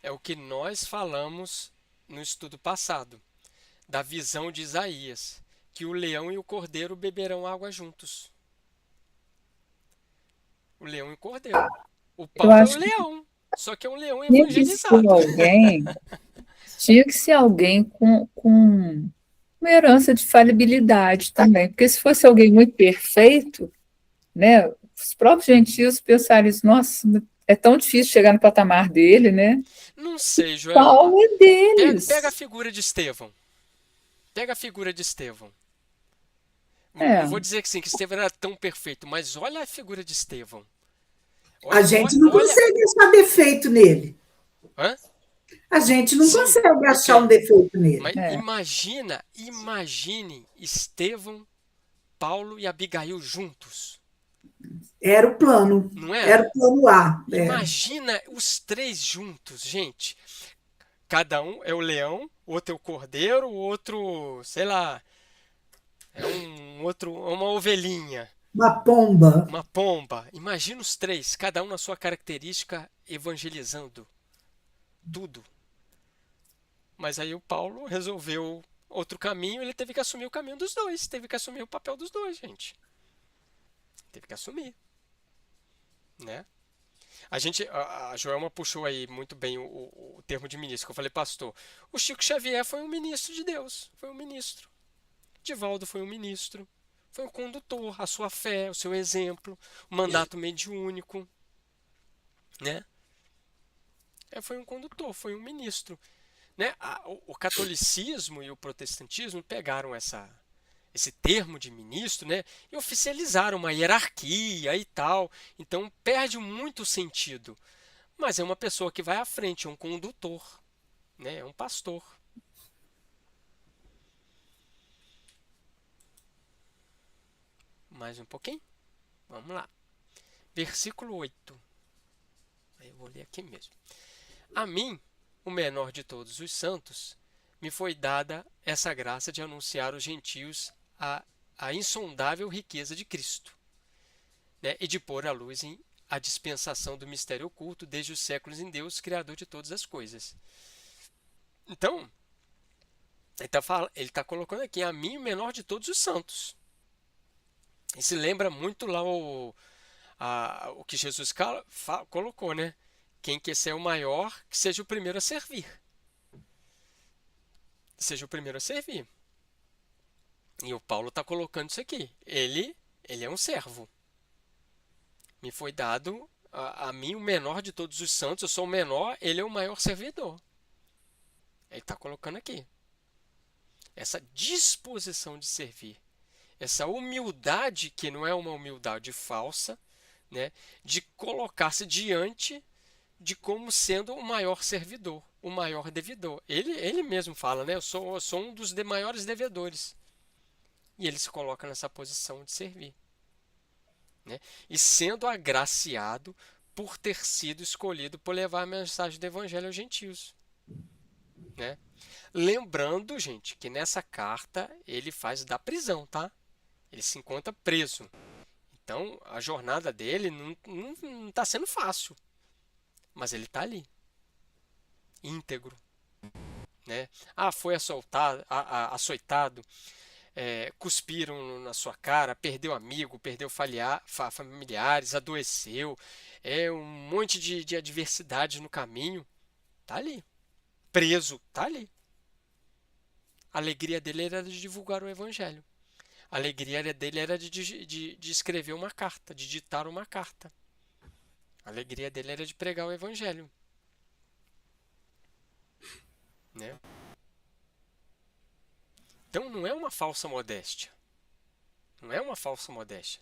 É o que nós falamos no estudo passado, da visão de Isaías, que o leão e o cordeiro beberão água juntos. O leão e o cordeiro. O Paulo é o leão, só que é um leão evangelizado. Tinha que ser alguém com uma herança de falibilidade também, porque se fosse alguém muito perfeito, né, os próprios gentios pensariam isso: nossa, é tão difícil chegar no patamar dele, né? Não sei, Joel. Paulo é deles. Pega a figura de Estevão. Pega a figura de Estevão. Não vou dizer que sim, que Estevão era tão perfeito, mas olha a figura de Estevão. A gente não consegue achar defeito nele. Hã? A gente não consegue achar um defeito nele. Mas imagine Estevão, Paulo e Abigail juntos. Era o plano. Não era? Era o plano A. Imagina os três juntos, gente. Cada um é o leão, o outro é o cordeiro, o outro, sei lá, é uma ovelhinha. Uma pomba. Uma pomba. Imagina os três, cada um na sua característica, evangelizando tudo. Mas aí o Paulo resolveu outro caminho, ele teve que assumir o caminho dos dois, teve que assumir o papel dos dois, gente. Teve que assumir, né? A Joelma puxou aí muito bem o termo de ministro, que eu falei, pastor. O Chico Xavier foi um ministro de Deus, foi um ministro. Divaldo foi um ministro, foi um condutor, a sua fé, o seu exemplo, o mandato mediúnico, né? Foi um condutor, foi um ministro. Né? O catolicismo e o protestantismo pegaram esse termo de ministro, né, e oficializaram uma hierarquia e tal. Então perde muito sentido. Mas é uma pessoa que vai à frente, é um condutor, né, é um pastor. Mais um pouquinho. Vamos lá. Versículo 8. Eu vou ler aqui mesmo. A mim, o menor de todos os santos, me foi dada essa graça de anunciar aos gentios a insondável riqueza de Cristo, né? E de pôr à luz a dispensação do mistério oculto desde os séculos em Deus, Criador de todas as coisas. Então, ele está colocando aqui, a mim, o menor de todos os santos. E se lembra muito lá o que Jesus colocou, né? Quem quer ser o maior, que seja o primeiro a servir. Seja o primeiro a servir. E o Paulo está colocando isso aqui. Ele é um servo. Me foi dado a mim o menor de todos os santos. Eu sou o menor, ele é o maior servidor. Ele está colocando aqui. Essa disposição de servir. Essa humildade, que não é uma humildade falsa, né, de colocar-se diante de como sendo o maior servidor, o maior devedor. Ele mesmo fala, né, eu sou um dos maiores devedores. E ele se coloca nessa posição de servir, né, e sendo agraciado por ter sido escolhido por levar a mensagem do evangelho aos gentios, né? Lembrando, gente, que nessa carta ele faz da prisão, tá? Ele se encontra preso. Então, a jornada dele não está sendo fácil. Mas ele está ali. Íntegro. Né? Foi açoitado, cuspiram na sua cara, perdeu amigo, perdeu familiares, adoeceu. Um monte de adversidade no caminho. Está ali. Preso. Está ali. A alegria dele era de divulgar o evangelho. A alegria dele era de escrever uma carta, de ditar uma carta. A alegria dele era de pregar o evangelho, né? Então não é uma falsa modéstia. Não é uma falsa modéstia.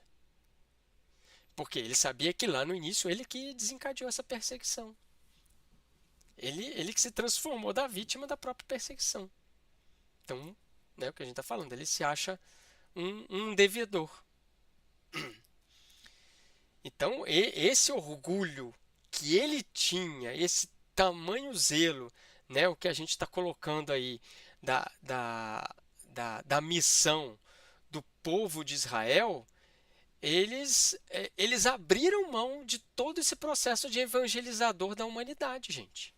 Porque ele sabia que lá no início ele que desencadeou essa perseguição. Ele que se transformou da vítima da própria perseguição. Então, né, o que a gente está falando, ele se acha um devedor. Então, esse orgulho que ele tinha, esse tamanho zelo, né, o que a gente está colocando aí da missão do povo de Israel, eles abriram mão de todo esse processo de evangelizador da humanidade, gente.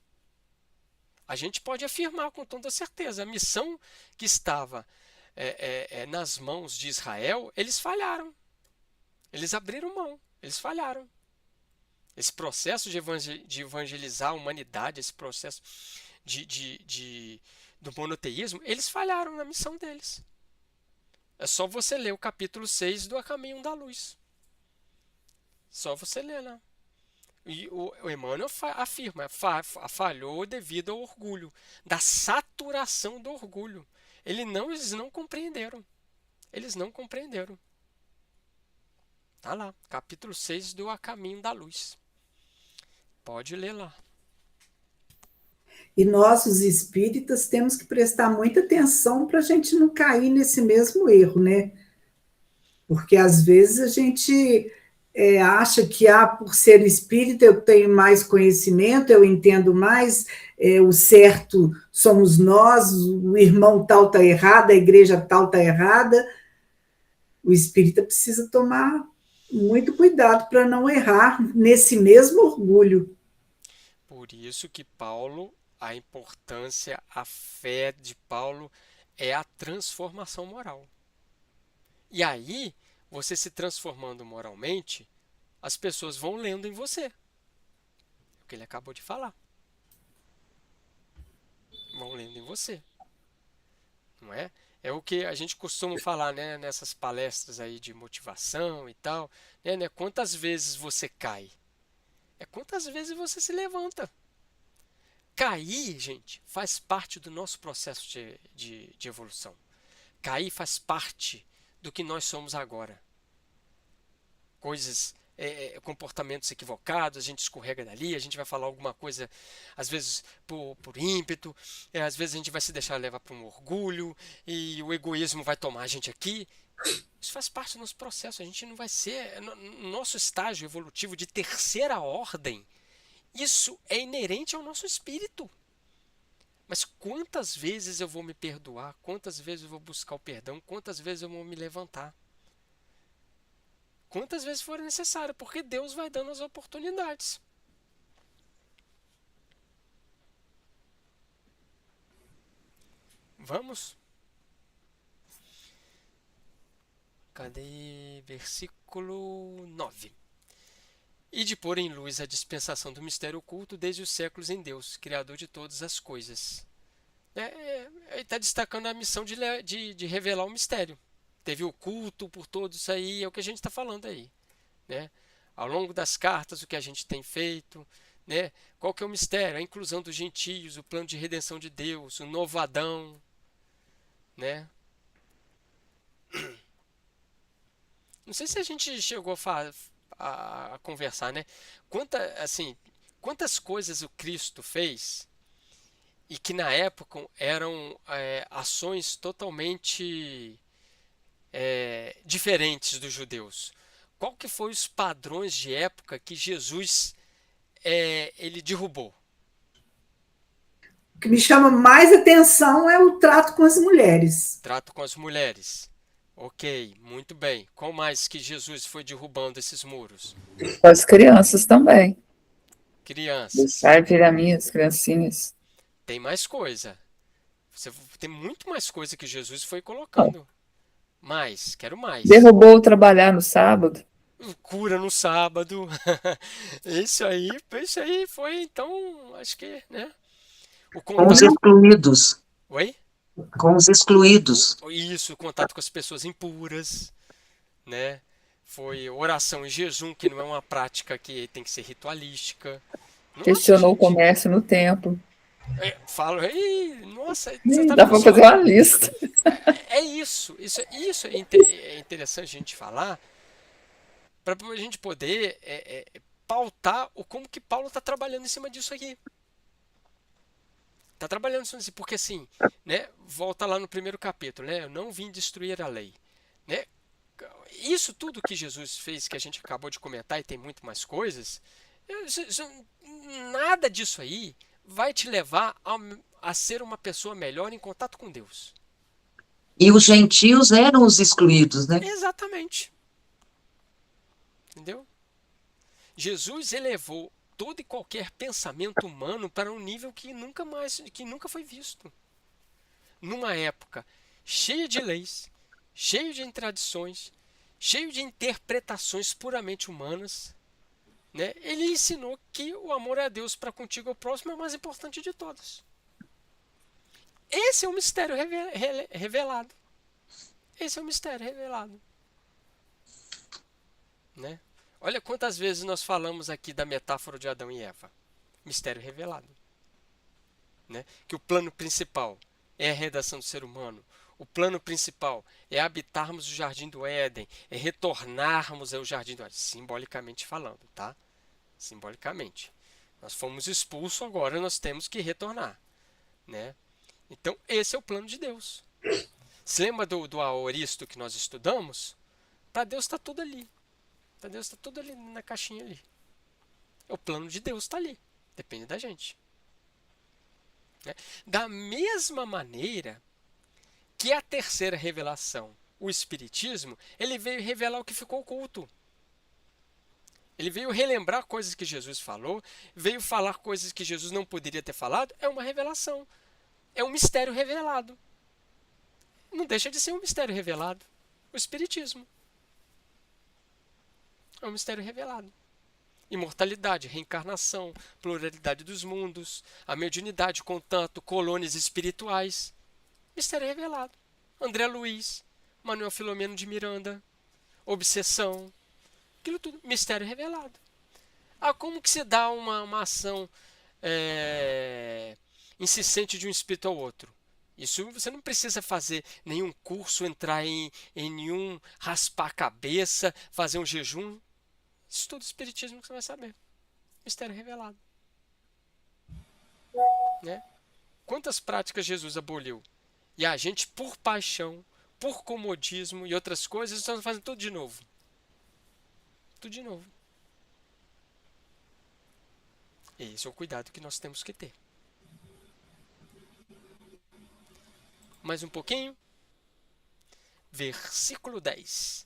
A gente pode afirmar com toda certeza, a missão que estava nas mãos de Israel, eles falharam. Eles abriram mão, eles falharam. Esse processo de evangelizar a humanidade, esse processo do monoteísmo, eles falharam na missão deles. É só você ler o capítulo 6 do A Caminho da Luz. Só você ler lá. E o Emmanuel afirma, falhou devido ao orgulho, da saturação do orgulho. Eles não compreenderam. Eles não compreenderam. Tá lá, capítulo 6 do A Caminho da Luz. Pode ler lá. E nós, os espíritas, temos que prestar muita atenção para a gente não cair nesse mesmo erro, né? Porque às vezes a gente acha que por ser espírita eu tenho mais conhecimento, eu entendo mais, o certo somos nós, o irmão tal está errado, a igreja tal está errada. O espírita precisa tomar muito cuidado para não errar nesse mesmo orgulho. Por isso que a importância, a fé de Paulo é a transformação moral. E aí, você se transformando moralmente, as pessoas vão lendo em você. É o que ele acabou de falar. Vão lendo em você. Não é? É o que a gente costuma falar, né, nessas palestras aí de motivação e tal. Né? Quantas vezes você cai? É quantas vezes você se levanta. Cair, gente, faz parte do nosso processo de evolução. Cair faz parte do que nós somos agora. Coisas comportamentos equivocados, a gente escorrega dali, a gente vai falar alguma coisa, às vezes por ímpeto, às vezes a gente vai se deixar levar por um orgulho e o egoísmo vai tomar a gente aqui. Isso faz parte do nosso processo, a gente não vai ser, nosso estágio evolutivo de terceira ordem, isso é inerente ao nosso espírito. Mas quantas vezes eu vou me perdoar, quantas vezes eu vou buscar o perdão, quantas vezes eu vou me levantar? Quantas vezes for necessário, porque Deus vai dando as oportunidades. Vamos? Cadê? Versículo 9. E de pôr em luz a dispensação do mistério oculto desde os séculos em Deus, Criador de todas as coisas. Ele está destacando a missão de revelar o mistério. Teve o culto por todos, isso aí é o que a gente está falando aí. Né? Ao longo das cartas, o que a gente tem feito, né? Qual que é o mistério? A inclusão dos gentios, o plano de redenção de Deus, o novo Adão, né? Não sei se a gente chegou a conversar, né? Quantas coisas o Cristo fez e que na época eram ações totalmente diferentes dos judeus. Qual que foi os padrões de época que Jesus ele derrubou? O que me chama mais atenção é o trato com as mulheres. Trato com as mulheres. Ok, muito bem. Qual mais que Jesus foi derrubando esses muros? Com as crianças também. Crianças. Deixar vir a mim as criancinhas. Tem mais coisa. Tem muito mais coisa que Jesus foi colocando. Mais, quero mais. Derrubou o trabalhar no sábado. Cura no sábado. Isso aí foi, então, acho que, né? Com os excluídos. Oi? Com os excluídos. Isso, o contato com as pessoas impuras, né? Foi oração e jejum, que não é uma prática que tem que ser ritualística. Questionou o comércio no templo. Nossa, você tá dá para fazer uma lista. Isso é interessante a gente falar, para a gente poder pautar como que Paulo está trabalhando em cima disso aqui. Está trabalhando em cima disso, porque assim, né, volta lá no primeiro capítulo, né, eu não vim destruir a lei. Né? Isso tudo que Jesus fez, que a gente acabou de comentar, e tem muito mais coisas, nada disso aí vai te levar a ser uma pessoa melhor em contato com Deus. E os gentios eram os excluídos, né? Exatamente. Entendeu? Jesus elevou todo e qualquer pensamento humano para um nível que nunca foi visto. Numa época cheia de leis, cheio de tradições, cheio de interpretações puramente humanas, né? Ele ensinou que o amor a Deus para contigo ao próximo é o mais importante de todos. Esse é o mistério revelado. Esse é o mistério revelado. Né? Olha quantas vezes nós falamos aqui da metáfora de Adão e Eva. Mistério revelado. Né? Que o plano principal é a redação do ser humano. O plano principal é habitarmos o jardim do Éden, é retornarmos ao jardim do Éden, simbolicamente falando, tá? Simbolicamente. Nós fomos expulsos, agora nós temos que retornar. Né? Então, esse é o plano de Deus. Se lembra do aoristo que nós estudamos? Para Deus está tudo ali. Para Deus está tudo ali na caixinha ali. O plano de Deus está ali. Depende da gente. Né? Da mesma maneira que a terceira revelação, o Espiritismo, ele veio revelar o que ficou oculto. Ele veio relembrar coisas que Jesus falou, veio falar coisas que Jesus não poderia ter falado. É uma revelação. É um mistério revelado. Não deixa de ser um mistério revelado. O Espiritismo. É um mistério revelado. Imortalidade, reencarnação, pluralidade dos mundos, a mediunidade, contato, colônias espirituais. Mistério revelado. André Luiz, Manuel Filomeno de Miranda, obsessão. Aquilo tudo, mistério revelado. Como que se dá uma ação insistente de um espírito ao outro? Isso você não precisa fazer nenhum curso, entrar em nenhum raspar a cabeça, fazer um jejum. Estuda o Espiritismo que você vai saber. Mistério revelado. Né? Quantas práticas Jesus aboliu? E a gente, por paixão, por comodismo e outras coisas, estamos fazendo tudo de novo. Tudo de novo. E esse é o cuidado que nós temos que ter. Mais um pouquinho. Versículo 10.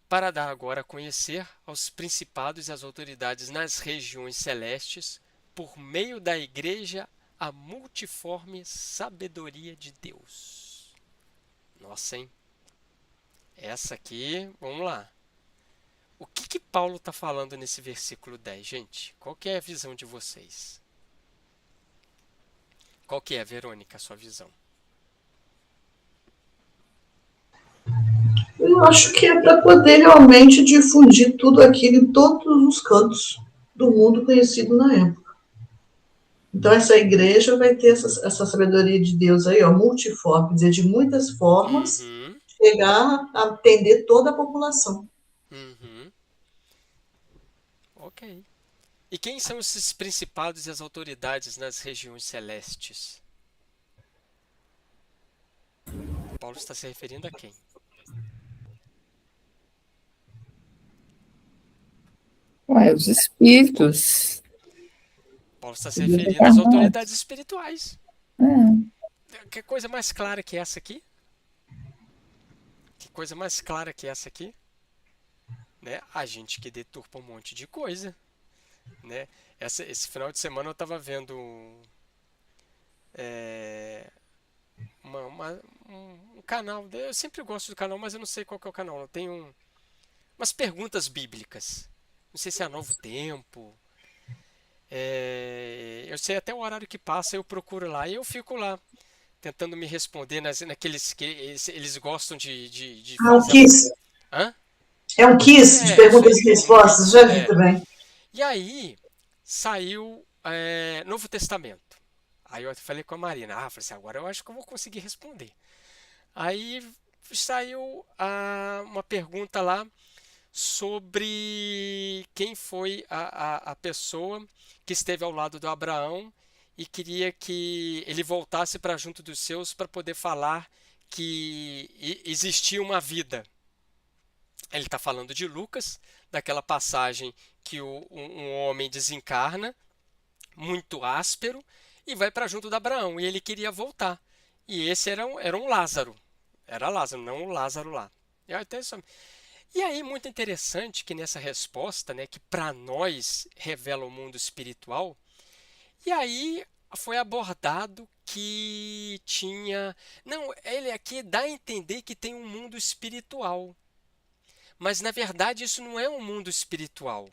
Para dar agora a conhecer aos principados e às autoridades nas regiões celestes, por meio da igreja, a multiforme sabedoria de Deus. Nossa, hein? Essa aqui, vamos lá. O que Paulo está falando nesse versículo 10, gente? Qual que é a visão de vocês? Qual que é, Verônica, a sua visão? Eu acho que é para poder realmente difundir tudo aquilo em todos os cantos do mundo conhecido na época. Então, essa igreja vai ter essa sabedoria de Deus aí, ó, multiforme, quer dizer, de muitas formas, chegar a atender toda a população. Ok. E quem são esses principados e as autoridades nas regiões celestes? Paulo está se referindo a quem? Ué, os espíritos. Paulo está se referindo às autoridades espirituais. Que coisa mais clara que essa aqui? Que coisa mais clara que essa aqui? Né? A gente que deturpa um monte de coisa. Né? Esse final de semana eu estava vendo um canal. Eu sempre gosto do canal, mas eu não sei qual que é o canal. Tem umas perguntas bíblicas. Não sei se é a Novo Tempo. Eu sei até o horário que passa, eu procuro lá e eu fico lá tentando me responder naqueles que eles gostam de Ah, o fazer. Kiss. Hã? É um Kiss de perguntas e respostas, já vi também. E aí saiu Novo Testamento. Aí eu falei com a Marina, falei assim, agora eu acho que eu vou conseguir responder. Aí saiu uma pergunta lá sobre quem foi a pessoa que esteve ao lado do Abraão e queria que ele voltasse para junto dos seus para poder falar que existia uma vida. Ele está falando de Lucas, daquela passagem que um homem desencarna, muito áspero, e vai para junto de Abraão, e ele queria voltar. E esse era um Lázaro. Era Lázaro, não o Lázaro lá. E aí, muito interessante que nessa resposta, né, que para nós revela o mundo espiritual, e aí foi abordado que tinha... Não, ele aqui dá a entender que tem um mundo espiritual. Mas, na verdade, isso não é um mundo espiritual.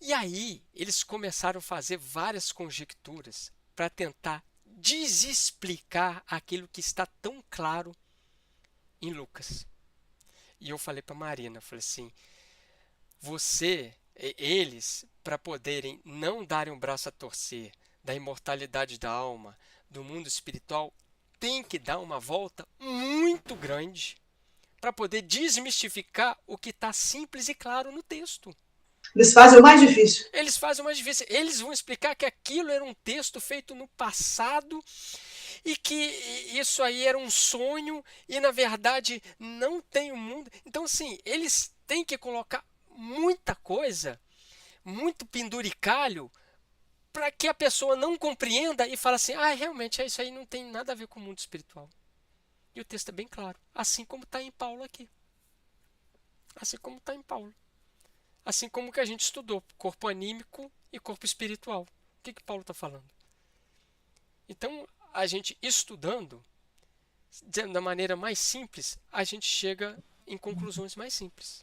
E aí, eles começaram a fazer várias conjecturas para tentar desexplicar aquilo que está tão claro em Lucas. E eu falei para a Marina, falei assim, eles, para poderem não darem um braço a torcer da imortalidade da alma, do mundo espiritual, tem que dar uma volta muito grande para poder desmistificar o que está simples e claro no texto. Eles fazem o mais difícil. Eles fazem o mais difícil. Eles vão explicar que aquilo era um texto feito no passado e que isso aí era um sonho e, na verdade, não tem um mundo. Então, assim, eles têm que colocar muita coisa, muito penduricalho, para que a pessoa não compreenda e fale assim, realmente, isso aí não tem nada a ver com o mundo espiritual. E o texto é bem claro, assim como está em Paulo aqui. Assim como está em Paulo. Assim como que a gente estudou, corpo anímico e corpo espiritual. O que Paulo está falando? Então, a gente estudando, da maneira mais simples, a gente chega em conclusões mais simples.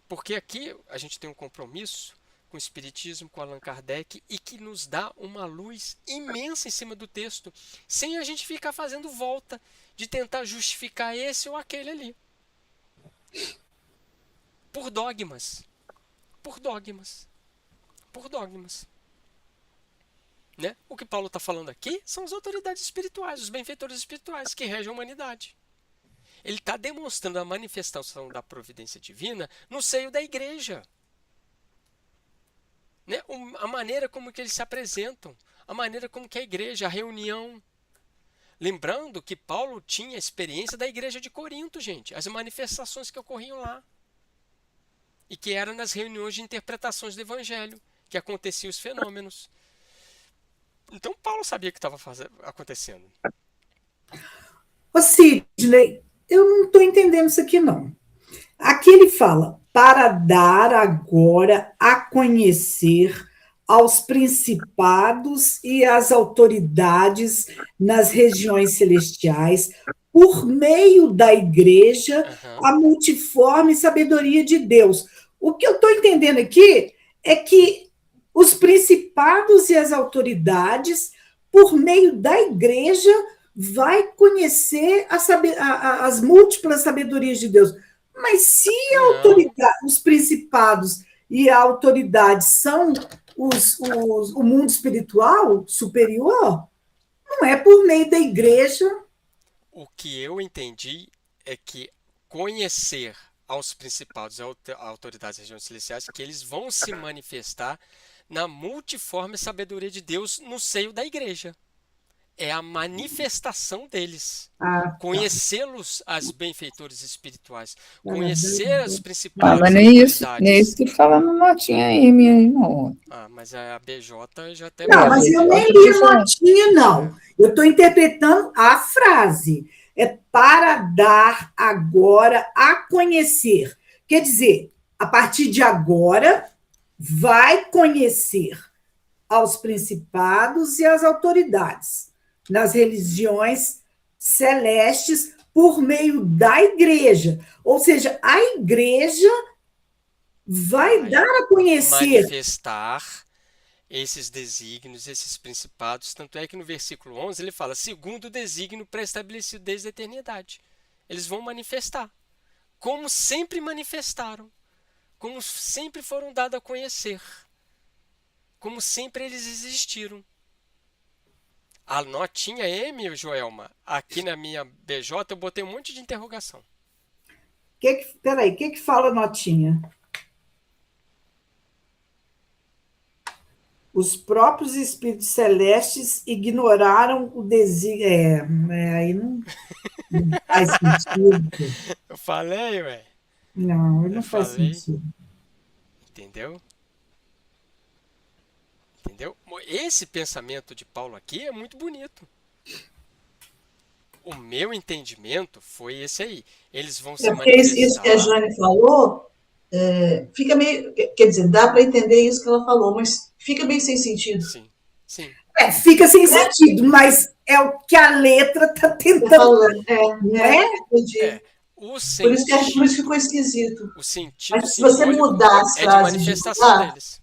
Porque aqui a gente tem um compromisso com o Espiritismo, com Allan Kardec, e que nos dá uma luz imensa em cima do texto, sem a gente ficar fazendo volta de tentar justificar esse ou aquele ali. Por dogmas. Por dogmas. Por dogmas. Né? O que Paulo está falando aqui são as autoridades espirituais, os benfeitores espirituais que regem a humanidade. Ele está demonstrando a manifestação da providência divina no seio da igreja. Né? A maneira como que eles se apresentam, a maneira como que a igreja, a reunião. Lembrando que Paulo tinha a experiência da igreja de Corinto, gente, as manifestações que ocorriam lá. E que eram nas reuniões de interpretações do evangelho, que aconteciam os fenômenos. Então Paulo sabia o que estava acontecendo. Ô Sidney, eu não estou entendendo isso aqui, não. Aqui ele fala, para dar agora a conhecer aos principados e às autoridades nas regiões celestiais, por meio da igreja, a multiforme sabedoria de Deus. O que eu estou entendendo aqui é que os principados e as autoridades, por meio da igreja, vai conhecer as múltiplas sabedorias de Deus. Mas se os principados e a autoridade são o mundo espiritual superior, não é por meio da igreja. O que eu entendi é que conhecer aos principados e autoridades das regiões celestiais, que eles vão se manifestar na multiforme sabedoria de Deus no seio da igreja. É a manifestação deles. Conhecê-los, as benfeitores espirituais. Conhecer as principais mas nem isso que fala no notinha M aí, não. Mas a BJ já até... Não, mas eu nem li a notinha, não. Eu estou interpretando a frase. É para dar agora a conhecer. Quer dizer, a partir de agora, vai conhecer aos principados e às autoridades nas religiões celestes por meio da igreja. Ou seja, a igreja vai dar a conhecer. Manifestar esses desígnios, esses principados. Tanto é que no versículo 11 ele fala, segundo o desígnio pré-estabelecido desde a eternidade. Eles vão manifestar. Como sempre manifestaram. Como sempre foram dados a conhecer. Como sempre eles existiram. A notinha M, Joelma, aqui na minha BJ eu botei um monte de interrogação. Peraí, o que fala a notinha? Os próprios espíritos celestes ignoraram o desígnio. Aí não faz sentido. Eu falei, ué. Não faz sentido. Entendeu? Esse pensamento de Paulo aqui é muito bonito. O meu entendimento foi esse aí. Eles vão se manifestar. Isso que a Jane falou, fica meio... Quer dizer, dá para entender isso que ela falou, mas fica meio sem sentido. Sim. Fica sem sentido, mas é o que a letra está tentando. Entendi. Por isso ficou esquisito. O sentido mas se você mudar as frases é de manifestação deles.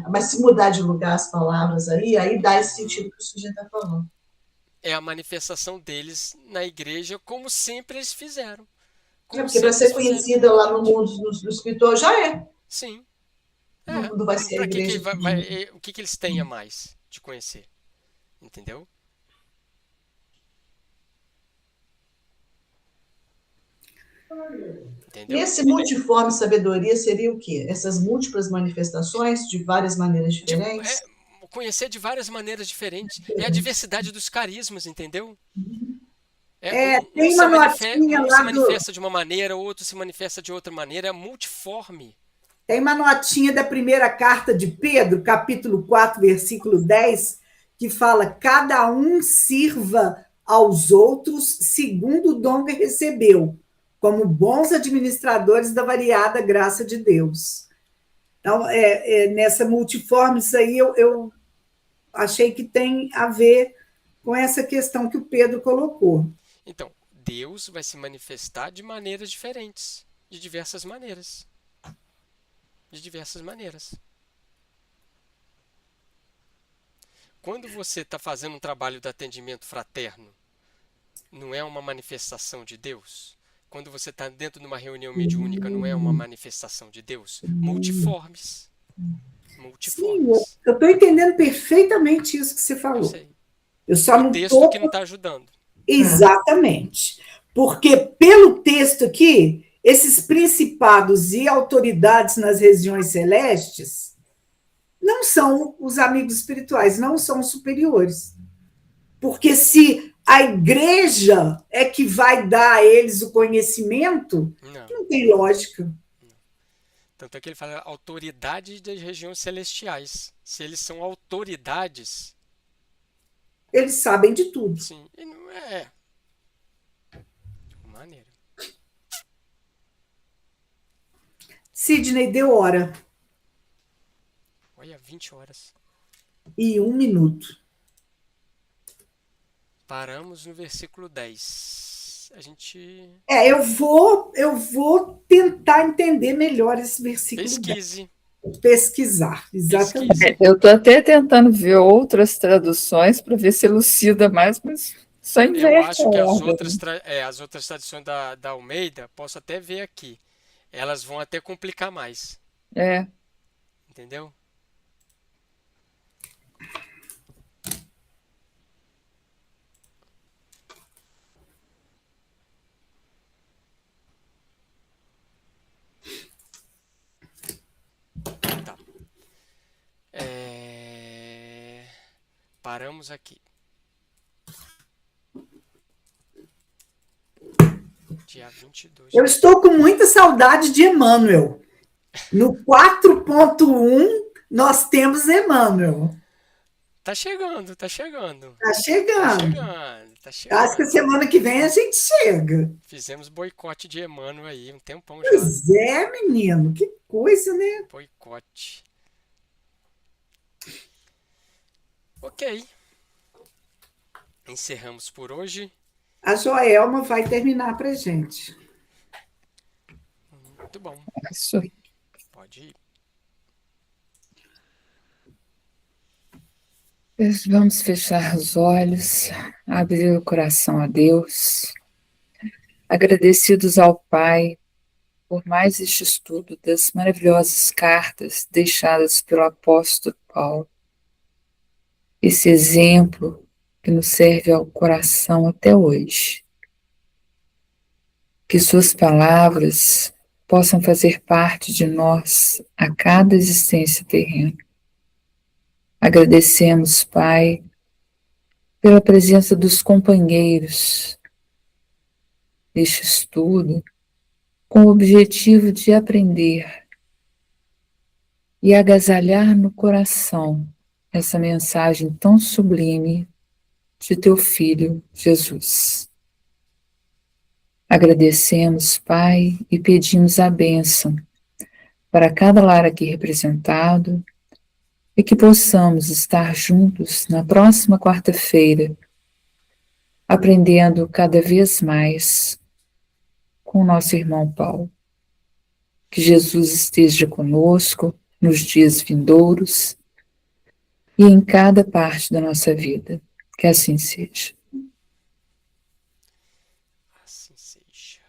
Mas se mudar de lugar as palavras aí dá esse sentido que o sujeito está falando. É a manifestação deles na igreja, como sempre eles fizeram. Porque para ser conhecida lá no mundo do espiritual já é. Sim. Não vai ser a igreja. O que eles têm a mais de conhecer? Entendeu? E esse multiforme sabedoria seria o quê? Essas múltiplas manifestações de várias maneiras diferentes? Conhecer de várias maneiras diferentes. É a diversidade dos carismas, entendeu? Tem uma notinha um se manifesta de uma maneira, o outro se manifesta de outra maneira. É multiforme. Tem uma notinha da primeira carta de Pedro, capítulo 4, versículo 10, que fala, cada um sirva aos outros segundo o dom que recebeu, como bons administradores da variada graça de Deus. Então, nessa multiforme, isso aí eu achei que tem a ver com essa questão que o Pedro colocou. Então, Deus vai se manifestar de maneiras diferentes, de diversas maneiras. De diversas maneiras. Quando você está fazendo um trabalho de atendimento fraterno, não é uma manifestação de Deus? Quando você está dentro de uma reunião mediúnica, não é uma manifestação de Deus? Multiformes. Sim, eu estou entendendo perfeitamente isso que você falou. Eu sei. Eu só o texto que não está ajudando. Exatamente. Porque, pelo texto aqui, esses principados e autoridades nas regiões celestes não são os amigos espirituais, não são os superiores. Porque se a igreja é que vai dar a eles o conhecimento, não tem lógica. Tanto é que ele fala autoridades das regiões celestiais. Se eles são autoridades, Eles sabem de tudo. sim, e não é. De maneira. Sidney, deu hora. Olha, 20 horas. E 1 minuto. Paramos no versículo 10. A gente Eu vou tentar entender melhor esse versículo. pesquise. Pesquisar, exatamente. Pesquise. Eu estou até tentando ver outras traduções para ver se elucida mais, mas só Eu inverte acho a que ordem. as outras traduções da Almeida, posso até ver aqui. Elas vão até complicar mais. É, Entendeu? Tá. Paramos aqui. Dia 22. Eu estou com muita saudade de Emmanuel. No 4.1, nós temos Emmanuel. Tá chegando, tá chegando. Está Tá chegando. chegando, tá Acho que chegando. semana que vem a gente chega. Fizemos boicote de Emmanuel aí, um tempão já. Pois é, menino. Que coisa, né? Boicote. Ok. Encerramos por hoje. A Joelma vai terminar para gente. Muito bom. isso aí. Pode ir. Vamos fechar os olhos, abrir o coração a Deus, agradecidos ao Pai por mais este estudo das maravilhosas cartas deixadas pelo apóstolo Paulo. Esse exemplo que nos serve ao coração até hoje. Que suas palavras possam fazer parte de nós a cada existência terrena. Agradecemos, Pai, pela presença dos companheiros deste estudo, com o objetivo de aprender e agasalhar no coração essa mensagem tão sublime de teu Filho Jesus. Agradecemos, Pai, e pedimos a bênção para cada lar aqui representado e que possamos estar juntos na próxima quarta-feira, aprendendo cada vez mais com o nosso irmão Paulo. Que Jesus esteja conosco nos dias vindouros e em cada parte da nossa vida. Que assim seja. Assim seja.